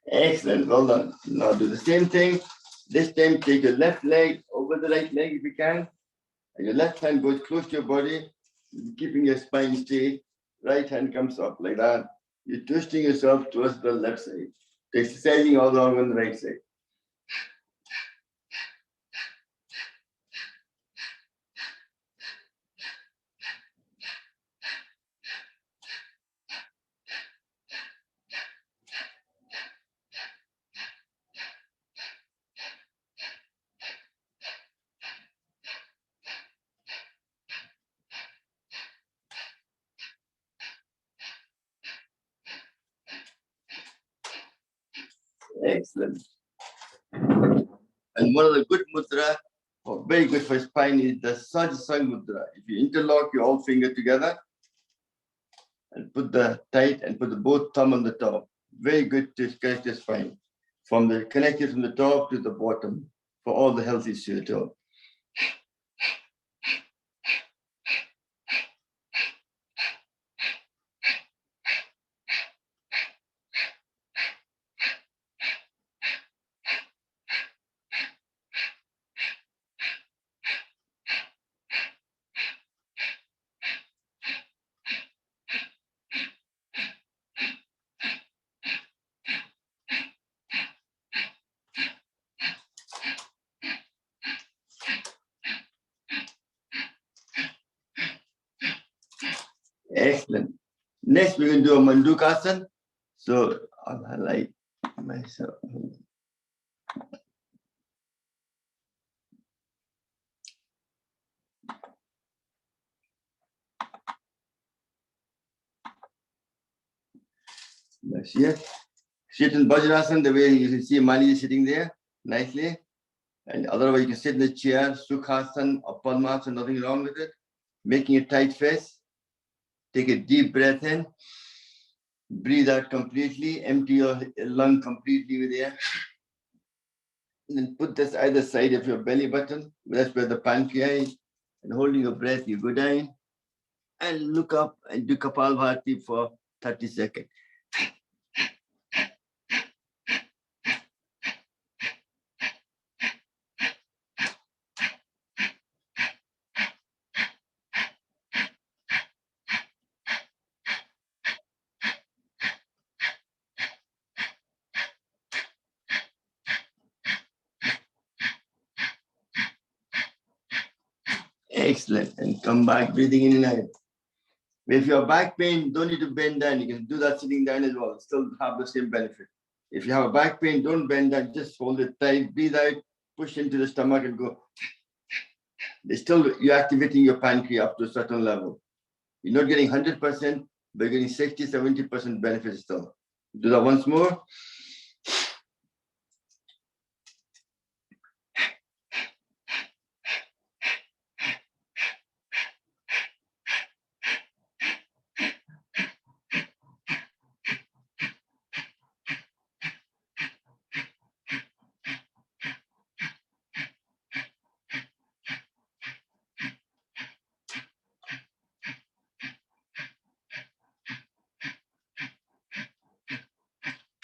Excellent, well done. Now do the same thing. This time take your left leg over the right leg if you can. And your left hand goes close to your body, keeping your spine straight. Right hand comes up like that. You're twisting yourself towards the left side. Exercising all along on the right side. Excellent. And one of the good mudra, very good for spine, is the Sajasang mudra. If you interlock your all finger together and put the tight and put the both thumb on the top, very good to correct the spine. Connected from the top to the bottom for all the health issues at all. Excellent. Next, we're going to do a Mandukasana. So I'll highlight myself. Next here. Sit in Vajrasana, the way you can see Mali is sitting there nicely. And otherwise, you can sit in the chair, Sukhasana or Padmasana, nothing wrong with it. Making a tight face. Take a deep breath in. Breathe out completely. Empty your lung completely with air. And then put this either side of your belly button. That's where the pancreas is. And holding your breath, you go down and look up and do Kapalbhati for 30 seconds. Excellent. And come back, breathing in and out. If you have back pain, don't need to bend down. You can do that sitting down as well. Still have the same benefit. If you have a back pain, don't bend down. Just hold it tight. Breathe out. Push into the stomach and go. You're activating your pancreas up to a certain level. You're not getting 100%, but you're getting 60, 70% benefit still. Do that once more.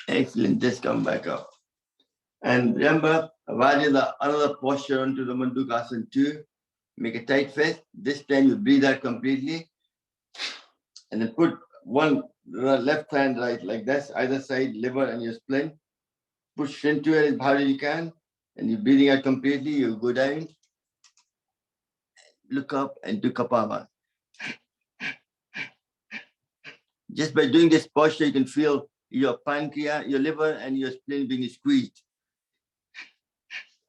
Excellent. Just come back up. And remember, While in the another posture onto the Mandukasana 2, make a tight fist. This time you breathe out completely and then put one left hand right like this, either side, liver and your spleen. Push into it as hard as you can, and you're breathing out completely. You go down, look up, and do Kapava. Just by doing this posture, you can feel your pancreas, your liver, and your spleen being squeezed,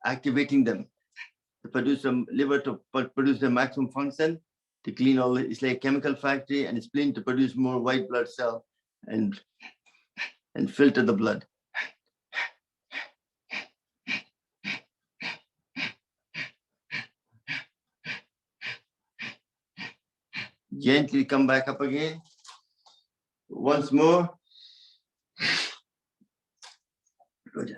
activating them to produce some liver to produce the maximum function, to clean all. It's like a chemical factory, and spleen to produce more white blood cell and filter the blood. Gently come back up again. Once more. Good.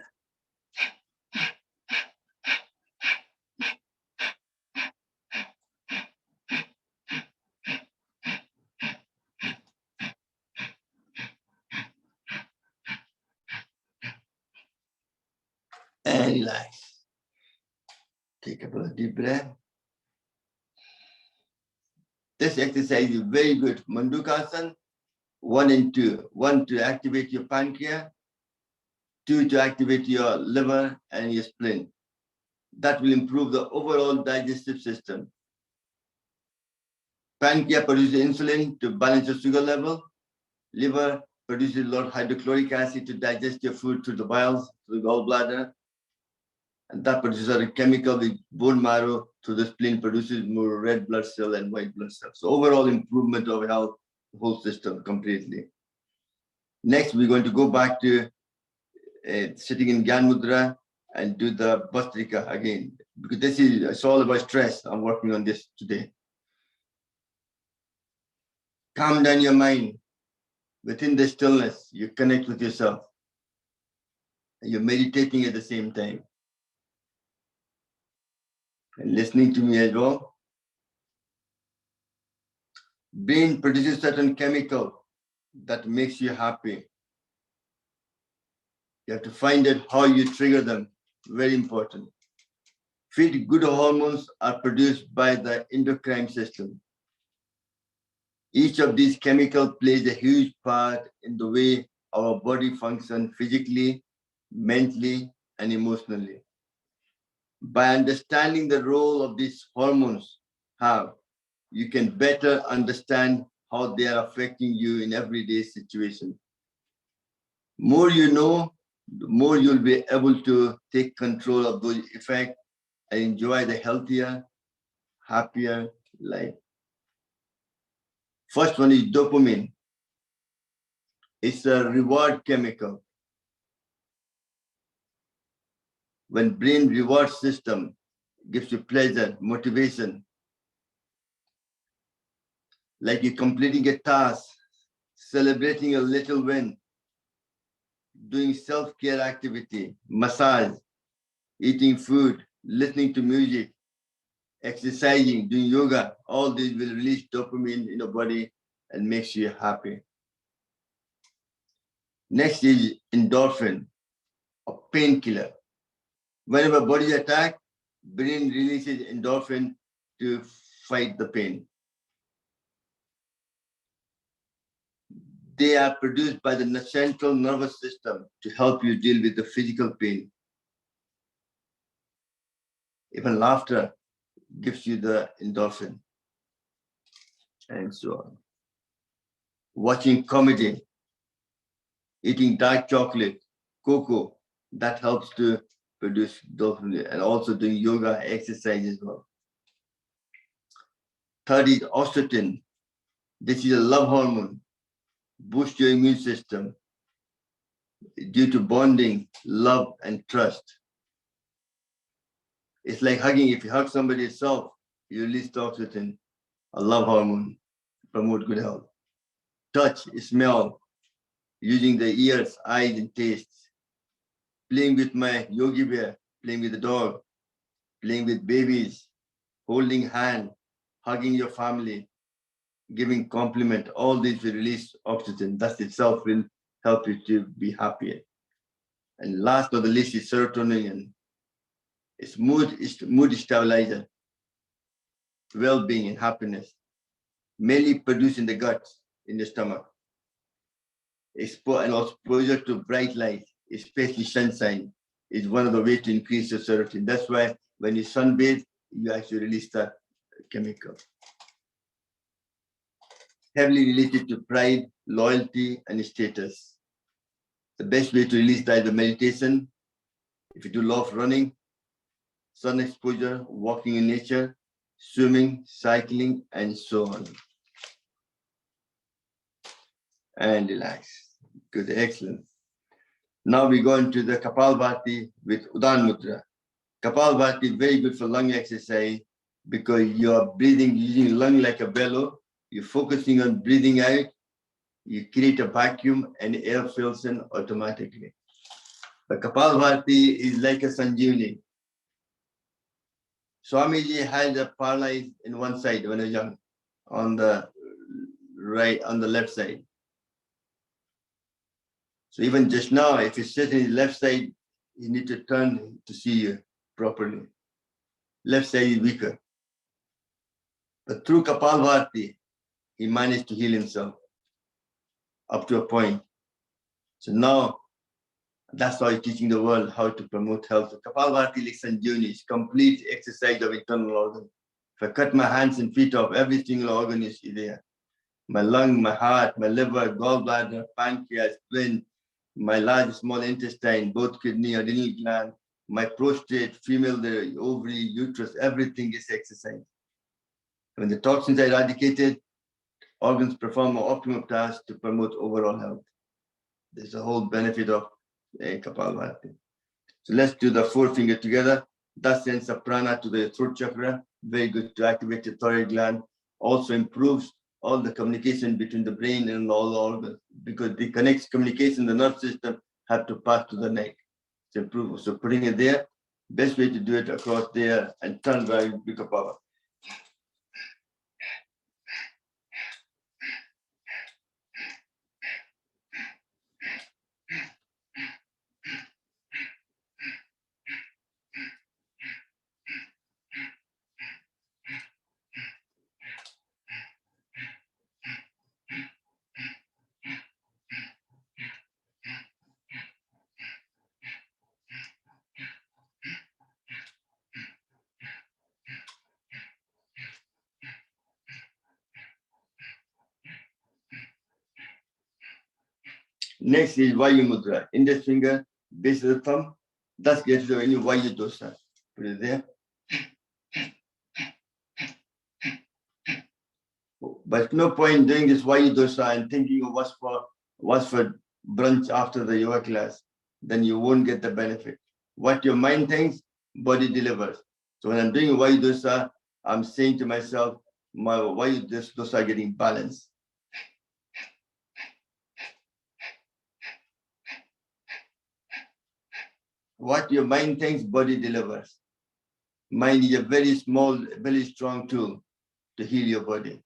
And relax. Take a deep breath. This exercise is very good. Mandukasana 1 and 2. 1 to activate your pancreas, 2 to activate your liver and your spleen. That will improve the overall digestive system. Pancreas produces insulin to balance your sugar level. Liver produces a lot of hydrochloric acid to digest your food through the bowels, through the gallbladder. And that produces a chemical with bone marrow to the spleen, produces more red blood cell and white blood cells. So overall improvement of health, the whole system completely. Next, we're going to go back to sitting in Gyan Mudra and do the Bhastrika again. Because this is, it's all about stress. I'm working on this today. Calm down your mind. Within the stillness, you connect with yourself. And you're meditating at the same time. And listening to me as well. Brain produces certain chemical that makes you happy. You have to find out how you trigger them. Very important. Feel good hormones are produced by the endocrine system. Each of these chemicals plays a huge part in the way our body functions physically, mentally, and emotionally. By understanding the role of these hormones have, you can better understand how they are affecting you in everyday situations. More you know, the more you'll be able to take control of those effects and enjoy the healthier, happier life. First one is dopamine. It's a reward chemical. When brain reward system gives you pleasure, motivation, like you're completing a task, celebrating a little win, doing self-care activity, massage, eating food, listening to music, exercising, doing yoga, all these will release dopamine in your body and makes you happy. Next is endorphin, a painkiller. Whenever body is attacked, brain releases endorphin to fight the pain. They are produced by the central nervous system to help you deal with the physical pain. Even laughter gives you the endorphin, and so on. Watching comedy, eating dark chocolate, cocoa, that helps to produce dopamine, and also doing yoga, exercise as well. Third is oxytocin. This is a love hormone. Boost your immune system due to bonding, love, and trust. It's like hugging. If you hug somebody yourself, you release oxytocin, a love hormone, promote good health. Touch, smell, using the ears, eyes, and taste. Playing with my yogi bear, playing with the dog, playing with babies, holding hand, hugging your family, giving compliment, all these will release oxytocin. That itself will help you to be happier. And last but not the least is serotonin. It's mood stabilizer, well-being and happiness, mainly produced in the gut, in the stomach. And exposure to bright light, especially sunshine, is one of the ways to increase your serotonin. That's why when you sunbathe, you actually release that chemical. Heavily related to pride, loyalty, and status. The best way to release that is the meditation. If you do love running, sun exposure, walking in nature, swimming, cycling, and so on. And relax. Good, excellent. Now we go into the Kapalbhati with Udan Mudra. Kapalbhati, very good for lung exercise because you are breathing using lung like a bellow. You're focusing on breathing out. You create a vacuum and air fills in automatically. The Kapalbhati is like a Sanjeevani. Swamiji had a paralyzed in one side when he was young, on the right, on the left side. So even just now, if you sit in his left side, you need to turn to see you properly. Left side is weaker. But through Kapalbhati, he managed to heal himself up to a point. So now, that's why he's teaching the world how to promote health. So Kapalbhati like Sanjeevani is complete exercise of internal organs. If I cut my hands and feet off, every single organ is there. My lung, my heart, my liver, gallbladder, pancreas, spleen, my large small intestine, both kidney, adrenal gland, my prostate, female, the ovary, uterus, everything is exercise. When the toxins are eradicated, organs perform an optimum task to promote overall health. There's a whole benefit of Kapalbhati. So let's do the forefinger together. That sends a prana to the throat chakra. Very good to activate the thyroid gland. Also improves all the communication between the brain and all the organs because the connects communication, the nerve system have to pass to the neck. To improve. So putting it there, best way to do it across there and turn right with power. Next is Vayu Mudra. Index finger, base of the thumb. That's gets to any Vayu dosa. Put it there. But no point doing this Vayu dosa and thinking of what's for brunch after the yoga class. Then you won't get the benefit. What your mind thinks, body delivers. So when I'm doing Vayu dosa, I'm saying to myself, my Vayu dosa are getting balanced. What your mind thinks, body delivers. Mind is a very small, very strong tool to heal your body.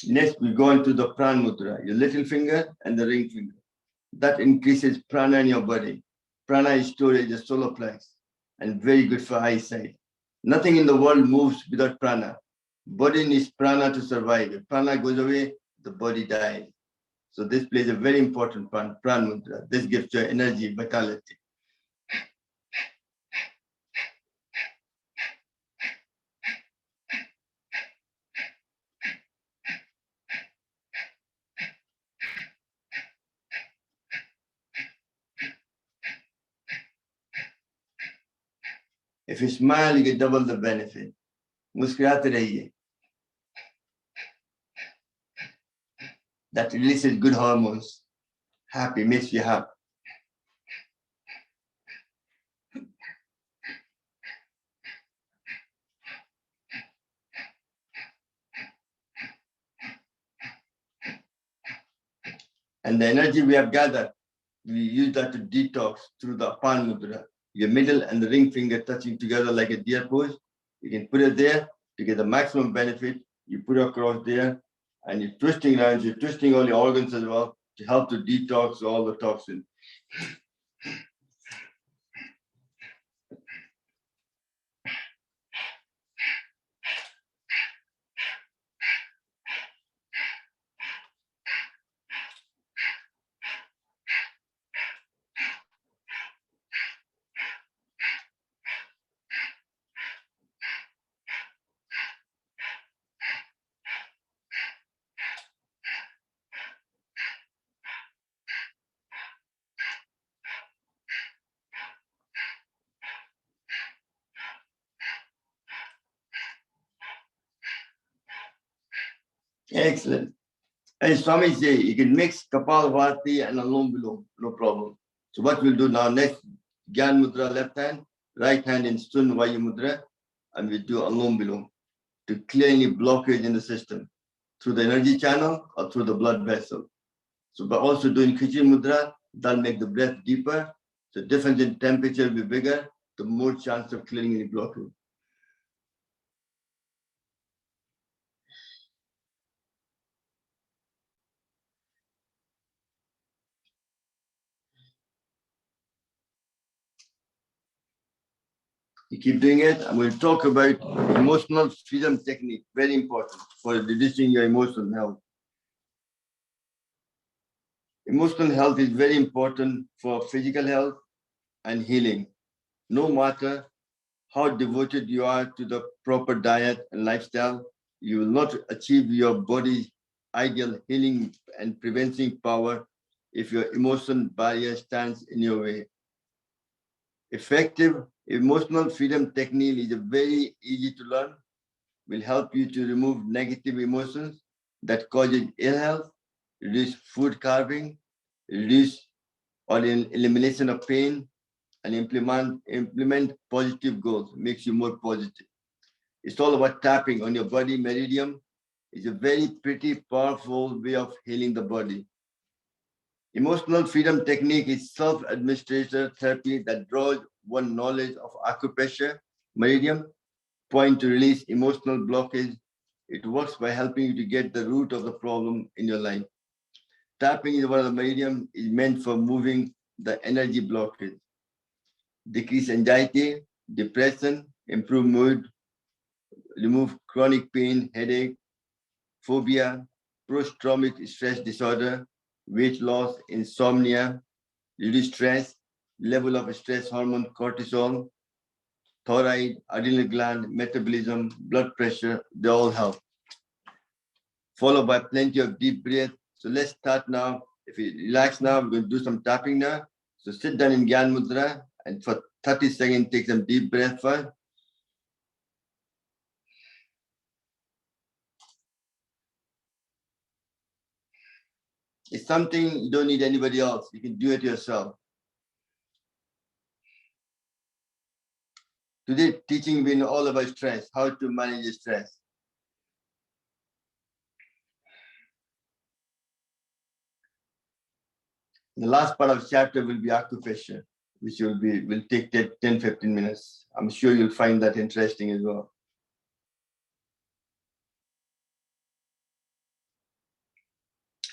Next, we go into the Pran Mudra, your little finger and the ring finger. That increases prana in your body. Prana is stored in the solar plex and very good for eyesight. Nothing in the world moves without prana. Body needs prana to survive. If prana goes away, the body dies. So this plays a very important part, Pran Mudra. This gives you energy, vitality. If you smile, you get double the benefit. मुस्कुराते रहिए. That releases good hormones. Happy, makes you happy. And the energy we have gathered, we use that to detox through the Apan Mudra. Your middle and the ring finger touching together like a deer pose. You can put it there to get the maximum benefit. You put it across there and you're twisting around, you're twisting all your organs as well to help to detox all the toxins. Excellent. And Swami say you can mix Kapalbhati and Alom Bilom, no problem. So what we'll do now, next Gyan Mudra left hand, right hand in Sun Vayu Mudra, and we do Alom Bilom to clear any blockage in the system through the energy channel or through the blood vessel. So by also doing Khichdi Mudra, that'll make the breath deeper. So difference in temperature will be bigger, the more chance of clearing any blockage. You keep doing it. I'm going to talk about emotional freedom technique, very important for reducing your emotional health. Emotional health is very important for physical health and healing. No matter how devoted you are to the proper diet and lifestyle, you will not achieve your body's ideal healing and preventing power if your emotion barrier stands in your way. Effective emotional freedom technique is very easy to learn, will help you to remove negative emotions that causes ill health, reduce food carving, reduce or elimination of pain, and implement positive goals, makes you more positive. It's all about tapping on your body meridian. It's a very pretty powerful way of healing the body. Emotional freedom technique is self-administrator therapy that draws one knowledge of acupressure meridian point to release emotional blockage. It works by helping you to get the root of the problem in your life. Tapping is one of the meridian is meant for moving the energy blockage. Decrease anxiety, depression, improve mood, remove chronic pain, headache, phobia, post-traumatic stress disorder, weight loss, insomnia, reduce stress, level of stress hormone cortisol, thyroid, adrenal gland, metabolism, blood pressure, they all help. Followed by plenty of deep breath. So let's start now. If you relax now, we're going to do some tapping now. So sit down in Gyan Mudra and for 30 seconds, take some deep breath first. It's something you don't need anybody else. You can do it yourself. Today, teaching been all about stress, how to manage stress. The last part of the chapter will be acupressure, which will take 10-15 minutes. I'm sure you'll find that interesting as well.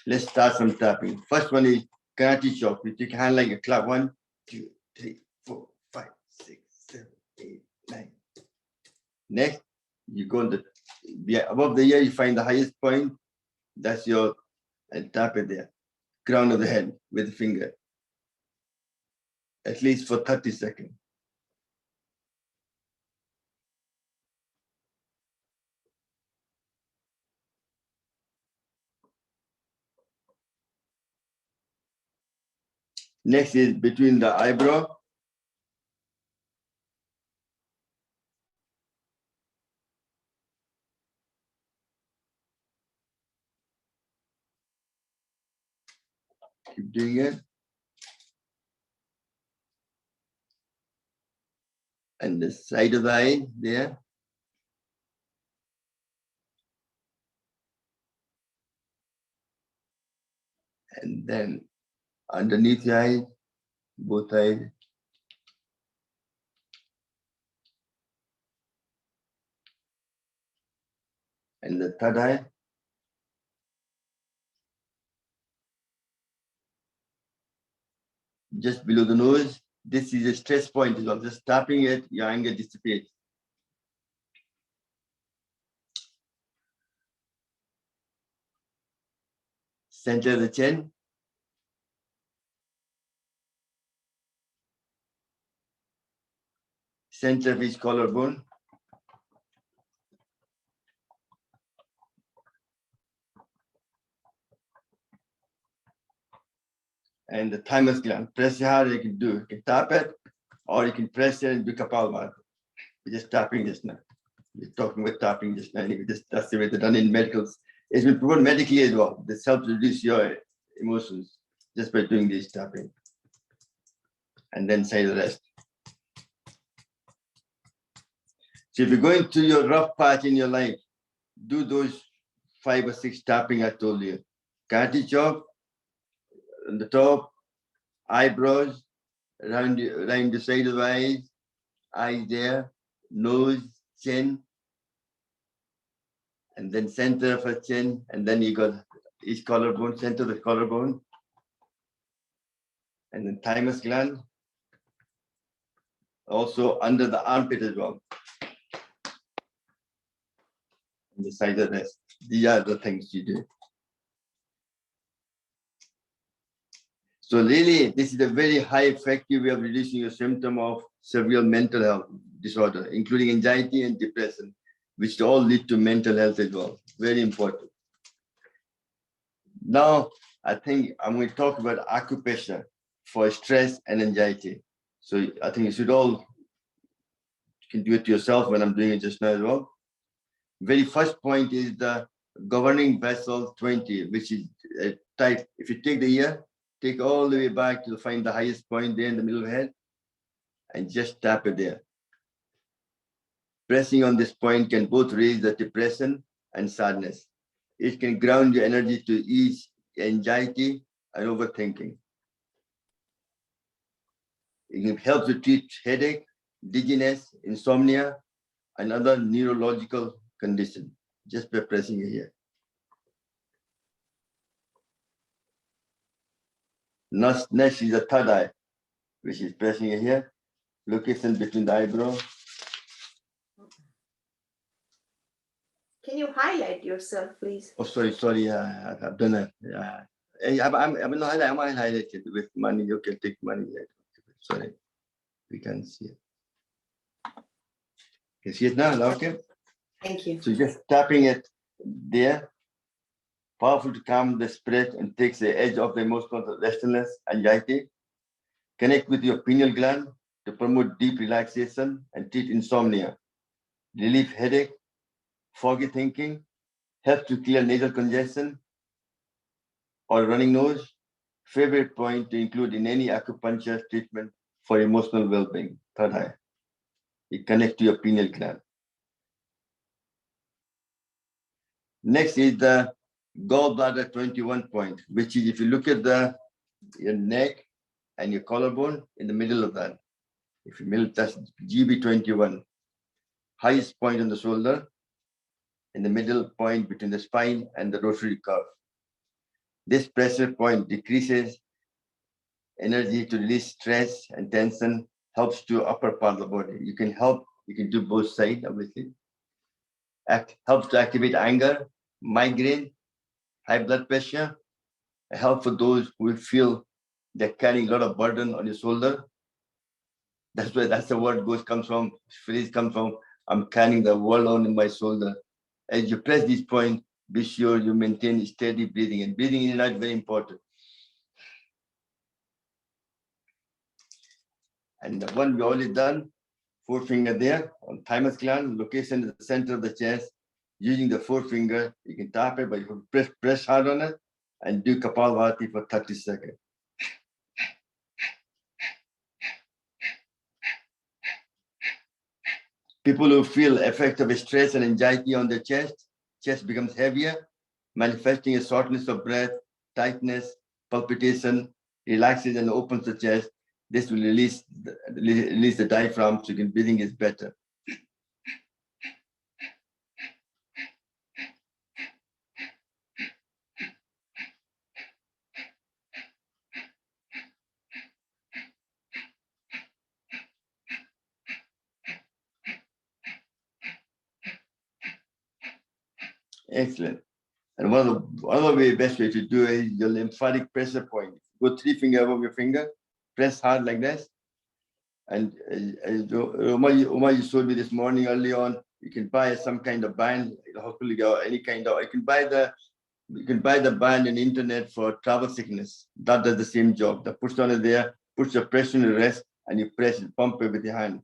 Let's start some tapping. First one is karate chop. You take a hand like a clap. 1, 2, 3, 4, 5, 6, 7, 8, 9. Next, you go above the ear, you find the highest point. That's your, and tap it there. Crown of the head with the finger. At least for 30 seconds. Next is between the eyebrow. Keep doing it. And the side of the eye there. And then underneath the eyes, both eyes. And the third eye. Just below the nose. This is a stress point as well. Just tapping it, your anger dissipates. Center of the chin. Center of each collarbone. And the thymus gland. Press it hard, you can do. You can tap it, or you can press it and do Kapalbhati. We're just tapping just now. We're talking about tapping just now. Anyway, that's the way they're done in medicals. It's been proven medically as well. This helps reduce your emotions just by doing this tapping. And then say the rest. So if you're going through your rough patch in your life, do those 5 or 6 tapping I told you. Kati chop on the top, eyebrows, around the side of the eyes there, nose, chin, and then center of a chin, and then you got each collarbone, center of the collarbone, and then thymus gland, also under the armpit as well. And the side of the rest. These are the things you do. So really, this is a very high effective way of reducing your symptom of severe mental health disorder, including anxiety and depression, which all lead to mental health as well. Very important. Now, I think I'm going to talk about acupressure for stress and anxiety. So I think you should all, you can do it yourself when I'm doing it just now as well. Very first point is the governing vessel 20, which is a type. If you take the ear, take all the way back to find the highest point there in the middle of the head and just tap it there. Pressing on this point can both raise the depression and sadness. It can ground your energy to ease anxiety and overthinking. It can help to treat headache, dizziness, insomnia, and other neurological conditions just by pressing it here. Next is the third eye, which is pressing it here. Location between the eyebrow. Can you highlight yourself, please? Oh, sorry. I've done it. I'm not highlighted with money. You can take money. Sorry, we can see it. You see it now, okay? Thank you. So just tapping it there, powerful to calm the spirit and takes the edge off the emotional restlessness, anxiety. Connect with your pineal gland to promote deep relaxation and treat insomnia, relieve headache, foggy thinking, help to clear nasal congestion or running nose. Favorite point to include in any acupuncture treatment for emotional well-being. Third eye. It connects to your pineal gland. Next is the gallbladder 21 point, which is if you look at your neck and your collarbone in the middle of that. If you middle, that's GB21. Highest point on the shoulder, in the middle point between the spine and the rotary curve. This pressure point decreases energy to release stress and tension, helps to upper part of the body. You can do both sides, obviously. Helps to activate anger, migraine, high blood pressure. Help for those who feel they're carrying a lot of burden on your shoulder. That's where the word phrase comes from. I'm carrying the world on my shoulder. As you press this point, be sure you maintain steady breathing. And breathing in and out is very important. And the one we already done, forefinger there on thymus gland, location at the center of the chest. Using the forefinger, you can tap it, but you can press hard on it and do Kapalbhati for 30 seconds. People who feel effect of stress and anxiety on their chest becomes heavier, manifesting a shortness of breath, tightness, palpitation, relaxes and opens the chest. This will release the diaphragm, so your breathing is better. Excellent. And one of the best way to do it is your lymphatic pressure point. Go 3 fingers above your finger, press hard like this. And as Uma, you showed me this morning early on, you can buy some kind of band, hopefully any kind of, you can buy the band on the internet for travel sickness. That does the same job. The push on it there, push the pressure in the rest, and you press it, pump it with your hand.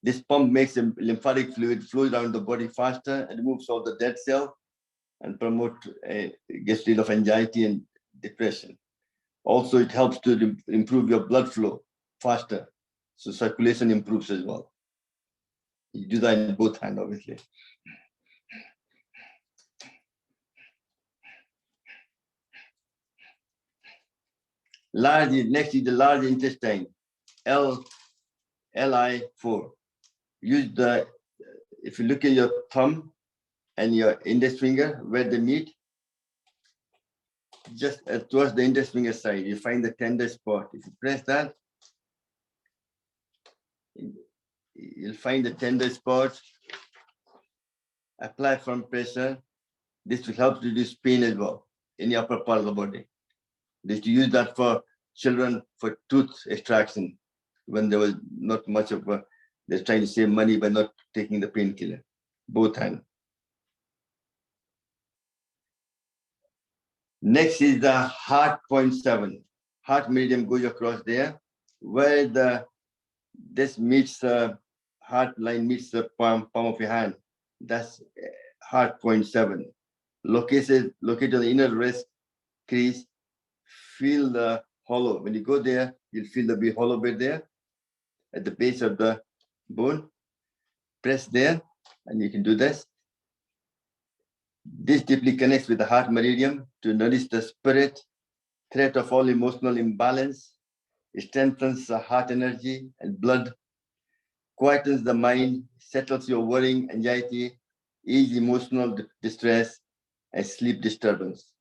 This pump makes the lymphatic fluid flow around the body faster and removes all the dead cell and gets rid of anxiety and depression. Also, it helps to improve your blood flow faster. So circulation improves as well. You do that in both hands, obviously. Next is the large intestine, LI4. If you look at your thumb and your index finger, where they meet, just towards the index finger side, you find the tender spot. If you press that, you'll find the tender spot. Apply firm pressure. This will help reduce pain as well in the upper part of the body. They used to use that for children for tooth extraction when there was not much of they're trying to save money by not taking the painkiller. Both hands. Next is the heart point 7. Heart meridian goes across there, where this meets the heart line meets the palm of your hand. That's heart point 7. Located on the inner wrist crease. Feel the hollow. When you go there, you'll feel the big hollow bit there at the base of the bone. Press there, and you can do this. This deeply connects with the heart meridian to nourish the spirit, threat of all emotional imbalance. It strengthens the heart energy and blood, quietens the mind, settles your worrying, anxiety, ease emotional distress, and sleep disturbance.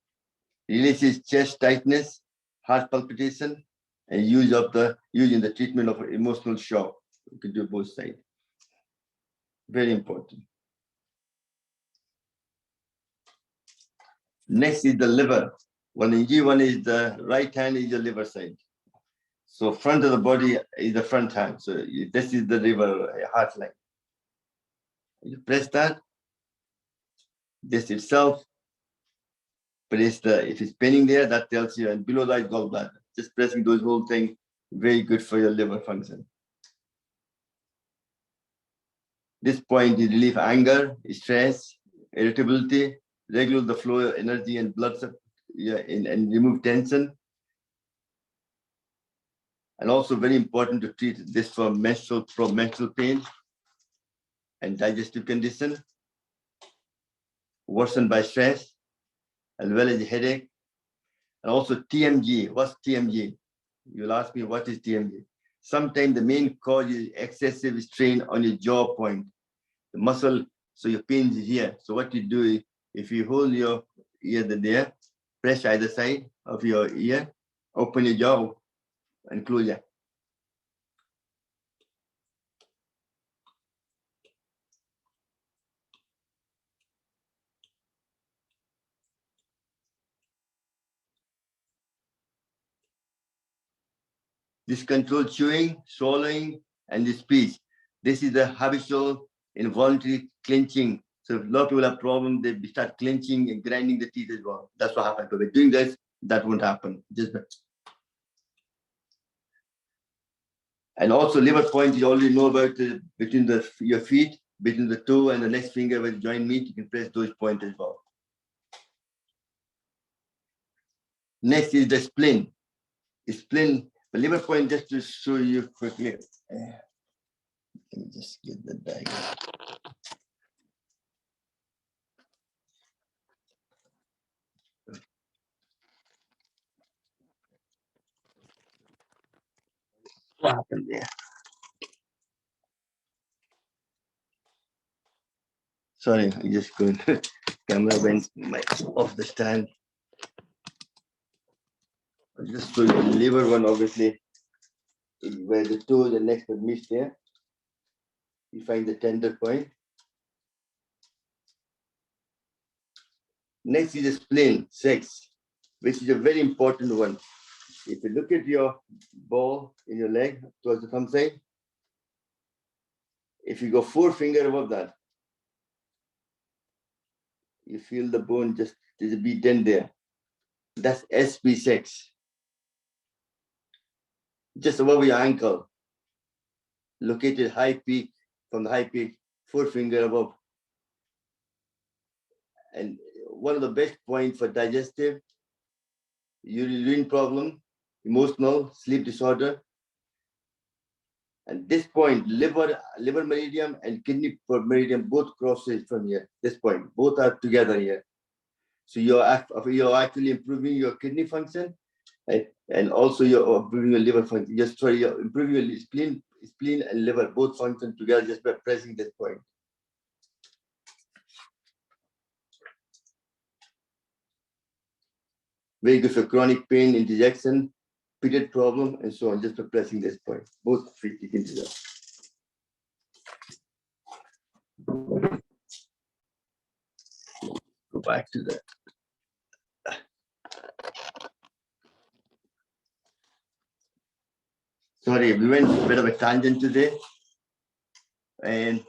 Releases chest tightness, heart palpitation, and use in the treatment of emotional shock. You can do both sides. Very important. Next is the liver. One is the right hand is the liver side. So front of the body is the front hand. So this is the liver heart line. You press that. This itself. Press if it's paining there, that tells you, and below that is gallbladder. Just pressing those whole things, very good for your liver function. This point is relieve anger, stress, irritability, regulate the flow of energy and blood, and remove tension. And also very important to treat this for menstrual pain and digestive condition, worsened by stress, as well as headache. And also TMG. What's TMG? You'll ask me, what is TMG? Sometimes the main cause is excessive strain on your jaw point, the muscle, so your pain is here. So what you do is, if you hold your ear there, press either side of your ear, open your jaw and close it. This controls chewing, swallowing, and the speech. This is the habitual involuntary clenching. So if a lot of people have problems, they start clenching and grinding the teeth as well. That's what happens. But by doing this, that won't happen. And also liver point, you already know about between your feet, between the toe and the next finger where the joint meet, you can press those points as well. Next is the spleen. The liver point, just to show you quickly. Let me just get the diagram. Sorry, I just couldn't. Camera went off the stand. I'll just show you the liver one, obviously, where the toe, the next would meet there. You find the tender point. Next is the spleen, 6, which is a very important one. If you look at your ball in your leg towards the thumb side, if you go 4 fingers above that, you feel the bone just, there's a bead in there. That's SP6. Just above your ankle. Located high peak, from the high peak, 4 fingers above. And one of the best points for digestive, urine problem, emotional, sleep disorder. And this point, liver meridian and kidney meridian both crosses from here. This point, both are together here. So you're actually improving your kidney function, and also you're improving your liver function. You're improving your spleen and liver both function together just by pressing this point. Very good for chronic pain, indigestion, pitted problem, and so on, just by pressing this point. Both feet you can do that. Go back to that. Sorry, we went a bit of a tangent today. And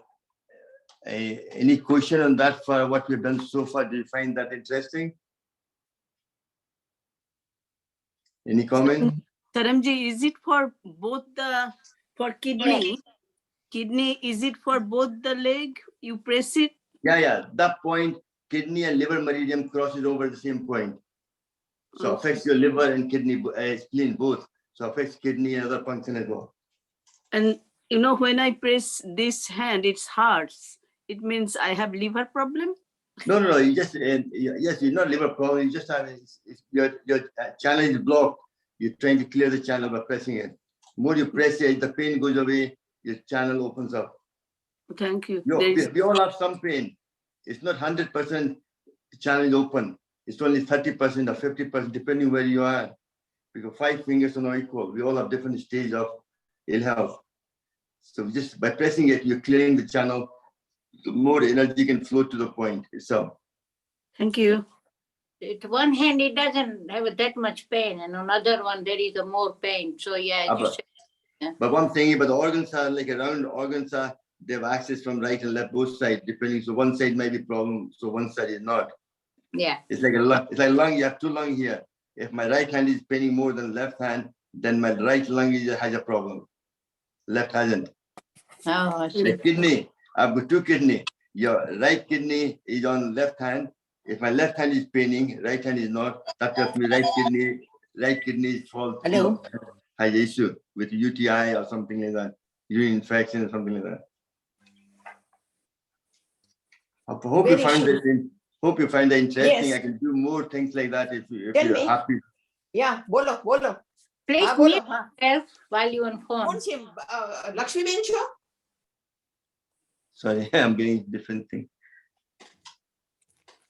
any question on that for what we've done so far? Do you find that interesting? Any comment? Taramji, is it for both for kidney? Yes. Kidney, is it for both the leg? You press it? Yeah. That point, kidney and liver meridian crosses over the same point. So affects your liver and kidney, spleen both. So affects kidney and other function as well. And you know, when I press this hand, it's hard. It means I have liver problem? No. You just, yes, you're not liver problem. You just have, your channel is blocked. You're trying to clear the channel by pressing it. The more you press it, the pain goes away, your channel opens up. Thank you. We all have some pain. It's not 100% channel is open. It's only 30% or 50%, depending where you are. Because 5 fingers are not equal. We all have different stages of ill health. So just by pressing it, you're clearing the channel. The more energy can flow to the point itself. Thank you. At one hand, it doesn't have that much pain, and on other one, there is a more pain. So yeah, as you said, yeah. But one thing, but the organs are like around organs are, they have access from right and left, both sides, depending. So one side might be problem, so one side is not. Yeah. It's like a lung. It's like lung. You have 2 lungs here. If my right hand is paining more than left hand, then my right lung has a problem. Left hasn't. Oh, I see. The kidney, I've got 2 kidney. Your right kidney is on left hand. If my left hand is paining, right hand is not. That tells me right kidney is fault. Hello. Has issue with UTI or something like that, urine infection or something like that. I hope you find that. Hope you find that interesting. Yes. I can do more things like that if Tell you're me. happy. Yeah, bolo. Please બોલો, mute હા. yourself while you on phone. કોણ છે? લક્ષ્મીબેન છો? Sorry, I'm getting different thing.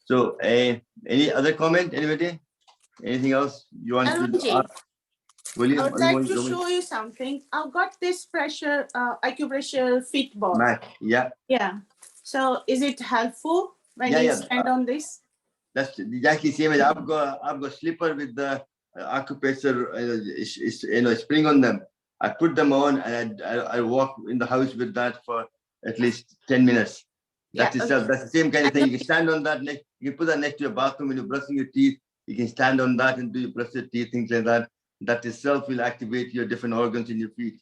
So, any other comment? Anybody? Anything else you want to Arunji, ask? William, I would like to show you something. I've got this pressure, acupressure feet ball. Matt, yeah. Yeah. So is it helpful when Yeah, you yeah. stand on this? That's exactly same as I've got slipper with the acupressure, spring on them. I put them on and I walk in the house with that for at least 10 minutes. That's Yeah, itself. That's the same kind of thing. You can stand on that next. You can put that next to your bathroom when you're brushing your teeth. You can stand on that and do you brush your teeth, things like that. That itself will activate your different organs in your feet,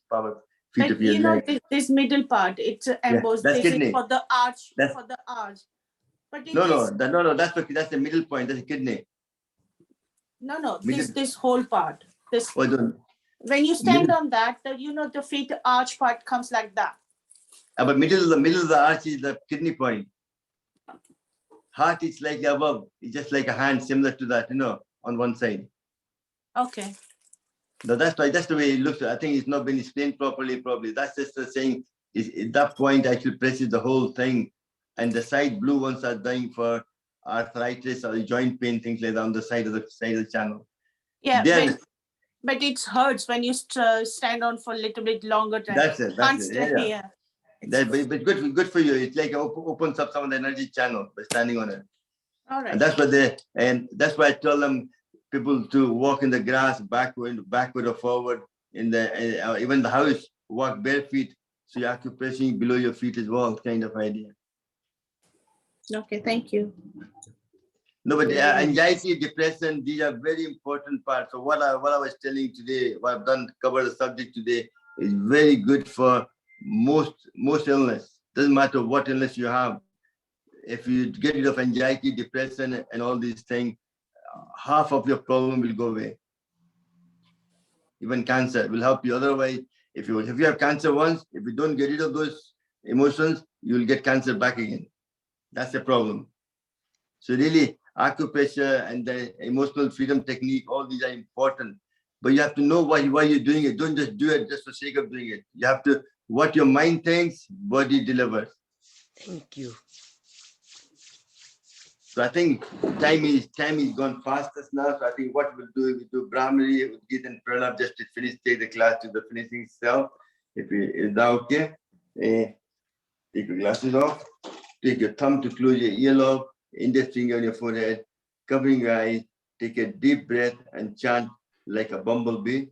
feet But of your you know, leg. this middle part, it's embossed. that's This kidney. is for the arch. That's- For the arch. But it No, is that's the middle point. That's the kidney. no. Middle- This whole part. This Oh, the- when you stand middle- on that, the feet arch part comes like that. but middle of the arch is the kidney point. Heart is like above. It's just like a hand, similar to that, on one side. Okay. No, that's the way it looks. I think it's not been explained properly. Probably that's just the saying. Is at that point actually presses the whole thing and the side blue ones are dying for arthritis or joint pain, things like that on the side of the channel. Yeah, Then but it hurts when you stand on for a little bit longer time. that's it. Can't Yeah, stay yeah. here. That, but good for you. It's like opens up some of the energy channel by standing on it. All right. And that's why I tell them people to walk in the grass backward or forward in the even the house, walk bare feet, so you're pressing below your feet as well, kind of idea. Okay, thank you. No, but anxiety, depression, these are very important parts. So what I was telling today, what I've done, cover the subject today, is very good for most illness. Doesn't matter what illness you have. If you get rid of anxiety, depression, and all these things, half of your problem will go away. Even cancer will help you. Otherwise, if you have cancer once, if you don't get rid of those emotions, you will get cancer back again. That's the problem. So really, acupressure and the emotional freedom technique, all these are important. But you have to know why you're doing it. Don't just do it just for sake of doing it. You have to, what your mind thinks, body delivers. Thank you. So I think time is gone fastest now. So I think what we'll do, we do Brahmari, Gita and Pranayam just to finish, take the class to the finishing itself. Is that okay? Take your glasses off. Take your thumb to close your earlobe, index finger on your forehead, covering your eyes. Take a deep breath and chant like a bumblebee.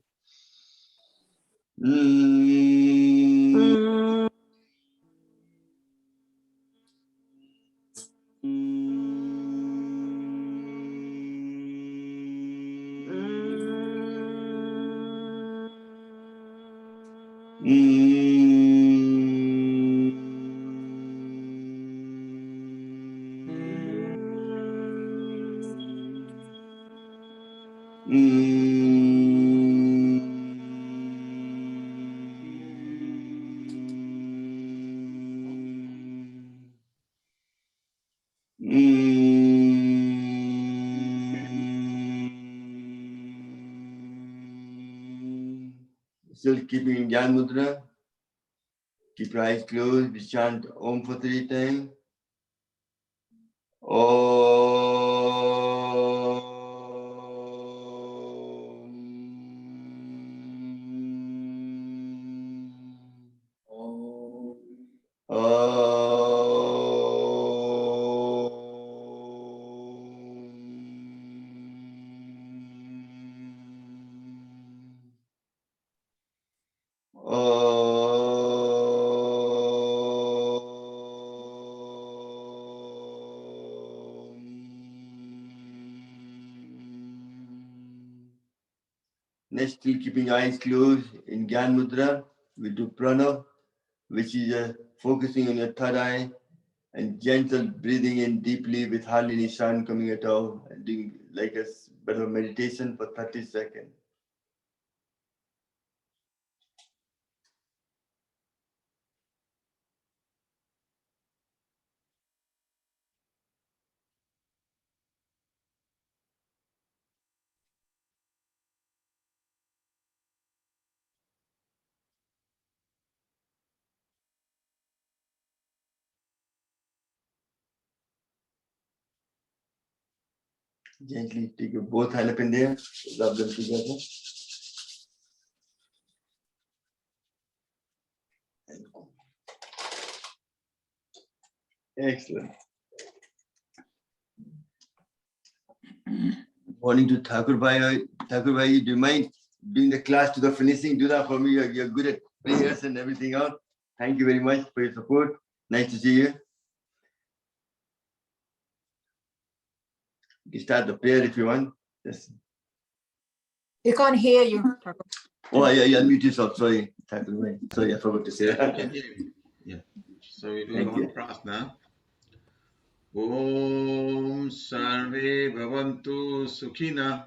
Still keeping in Gyan Mudra. Keep your eyes closed. We chant Om for 3 times. Next, still keeping eyes closed in Gyan Mudra, we do Pranav, which is focusing on your third eye and gentle breathing in deeply with hardly any sound coming at all, and doing like a bit of meditation for 30 seconds. Gently take your both hands up in there, rub them together. Excellent. Morning to Thakur Bhai. Thakur Bhai, do you mind doing the class to the finishing? Do that for me. You're good at prayers and everything else. Thank you very much for your support. Nice to see you. You can start the prayer if you want. Yes. We can't hear you. Oh, yeah, you unmute yourself. Sorry, Thakur Bhai. Sorry, I forgot to say You that. can hear me. Yeah. So we do Thank one you. prasna. Om Sarve Bhavantu Sukhina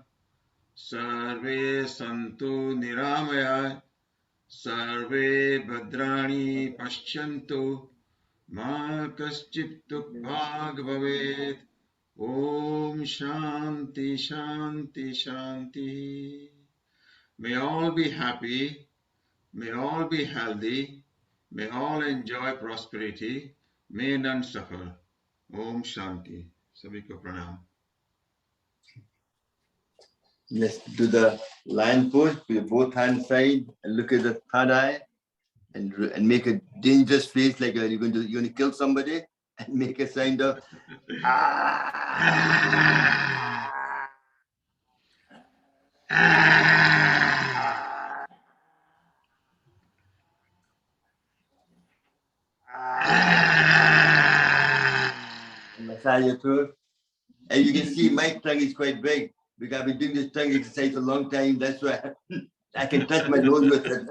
Sarve Santu Niramaya Sarve Bhadrani Pashyantu Ma Kaschit Dukbhag Bhavet Om Shanti Shanti Shanti. May all be happy. May all be healthy. May all enjoy prosperity. may none suffer. Om Shanti. सभी को प्रणाम. Let's do the lion pose. Put your both hands side and look at the third eye, and make a dangerous face like you're going to kill somebody, and make a sign of massage your throat. And you can see my tongue is quite big because I've been doing this tongue exercise for a long time. That's why I can touch my nose with it.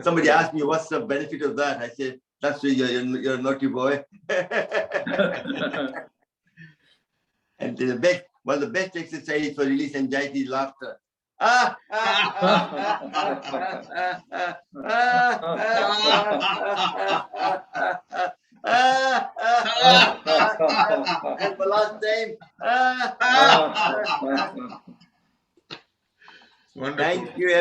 Somebody asked me, what's the benefit of that? I said, that's why you're a naughty boy. And one of the best exercises for release anxiety is laughter. And for last time. Wonderful. Thank you.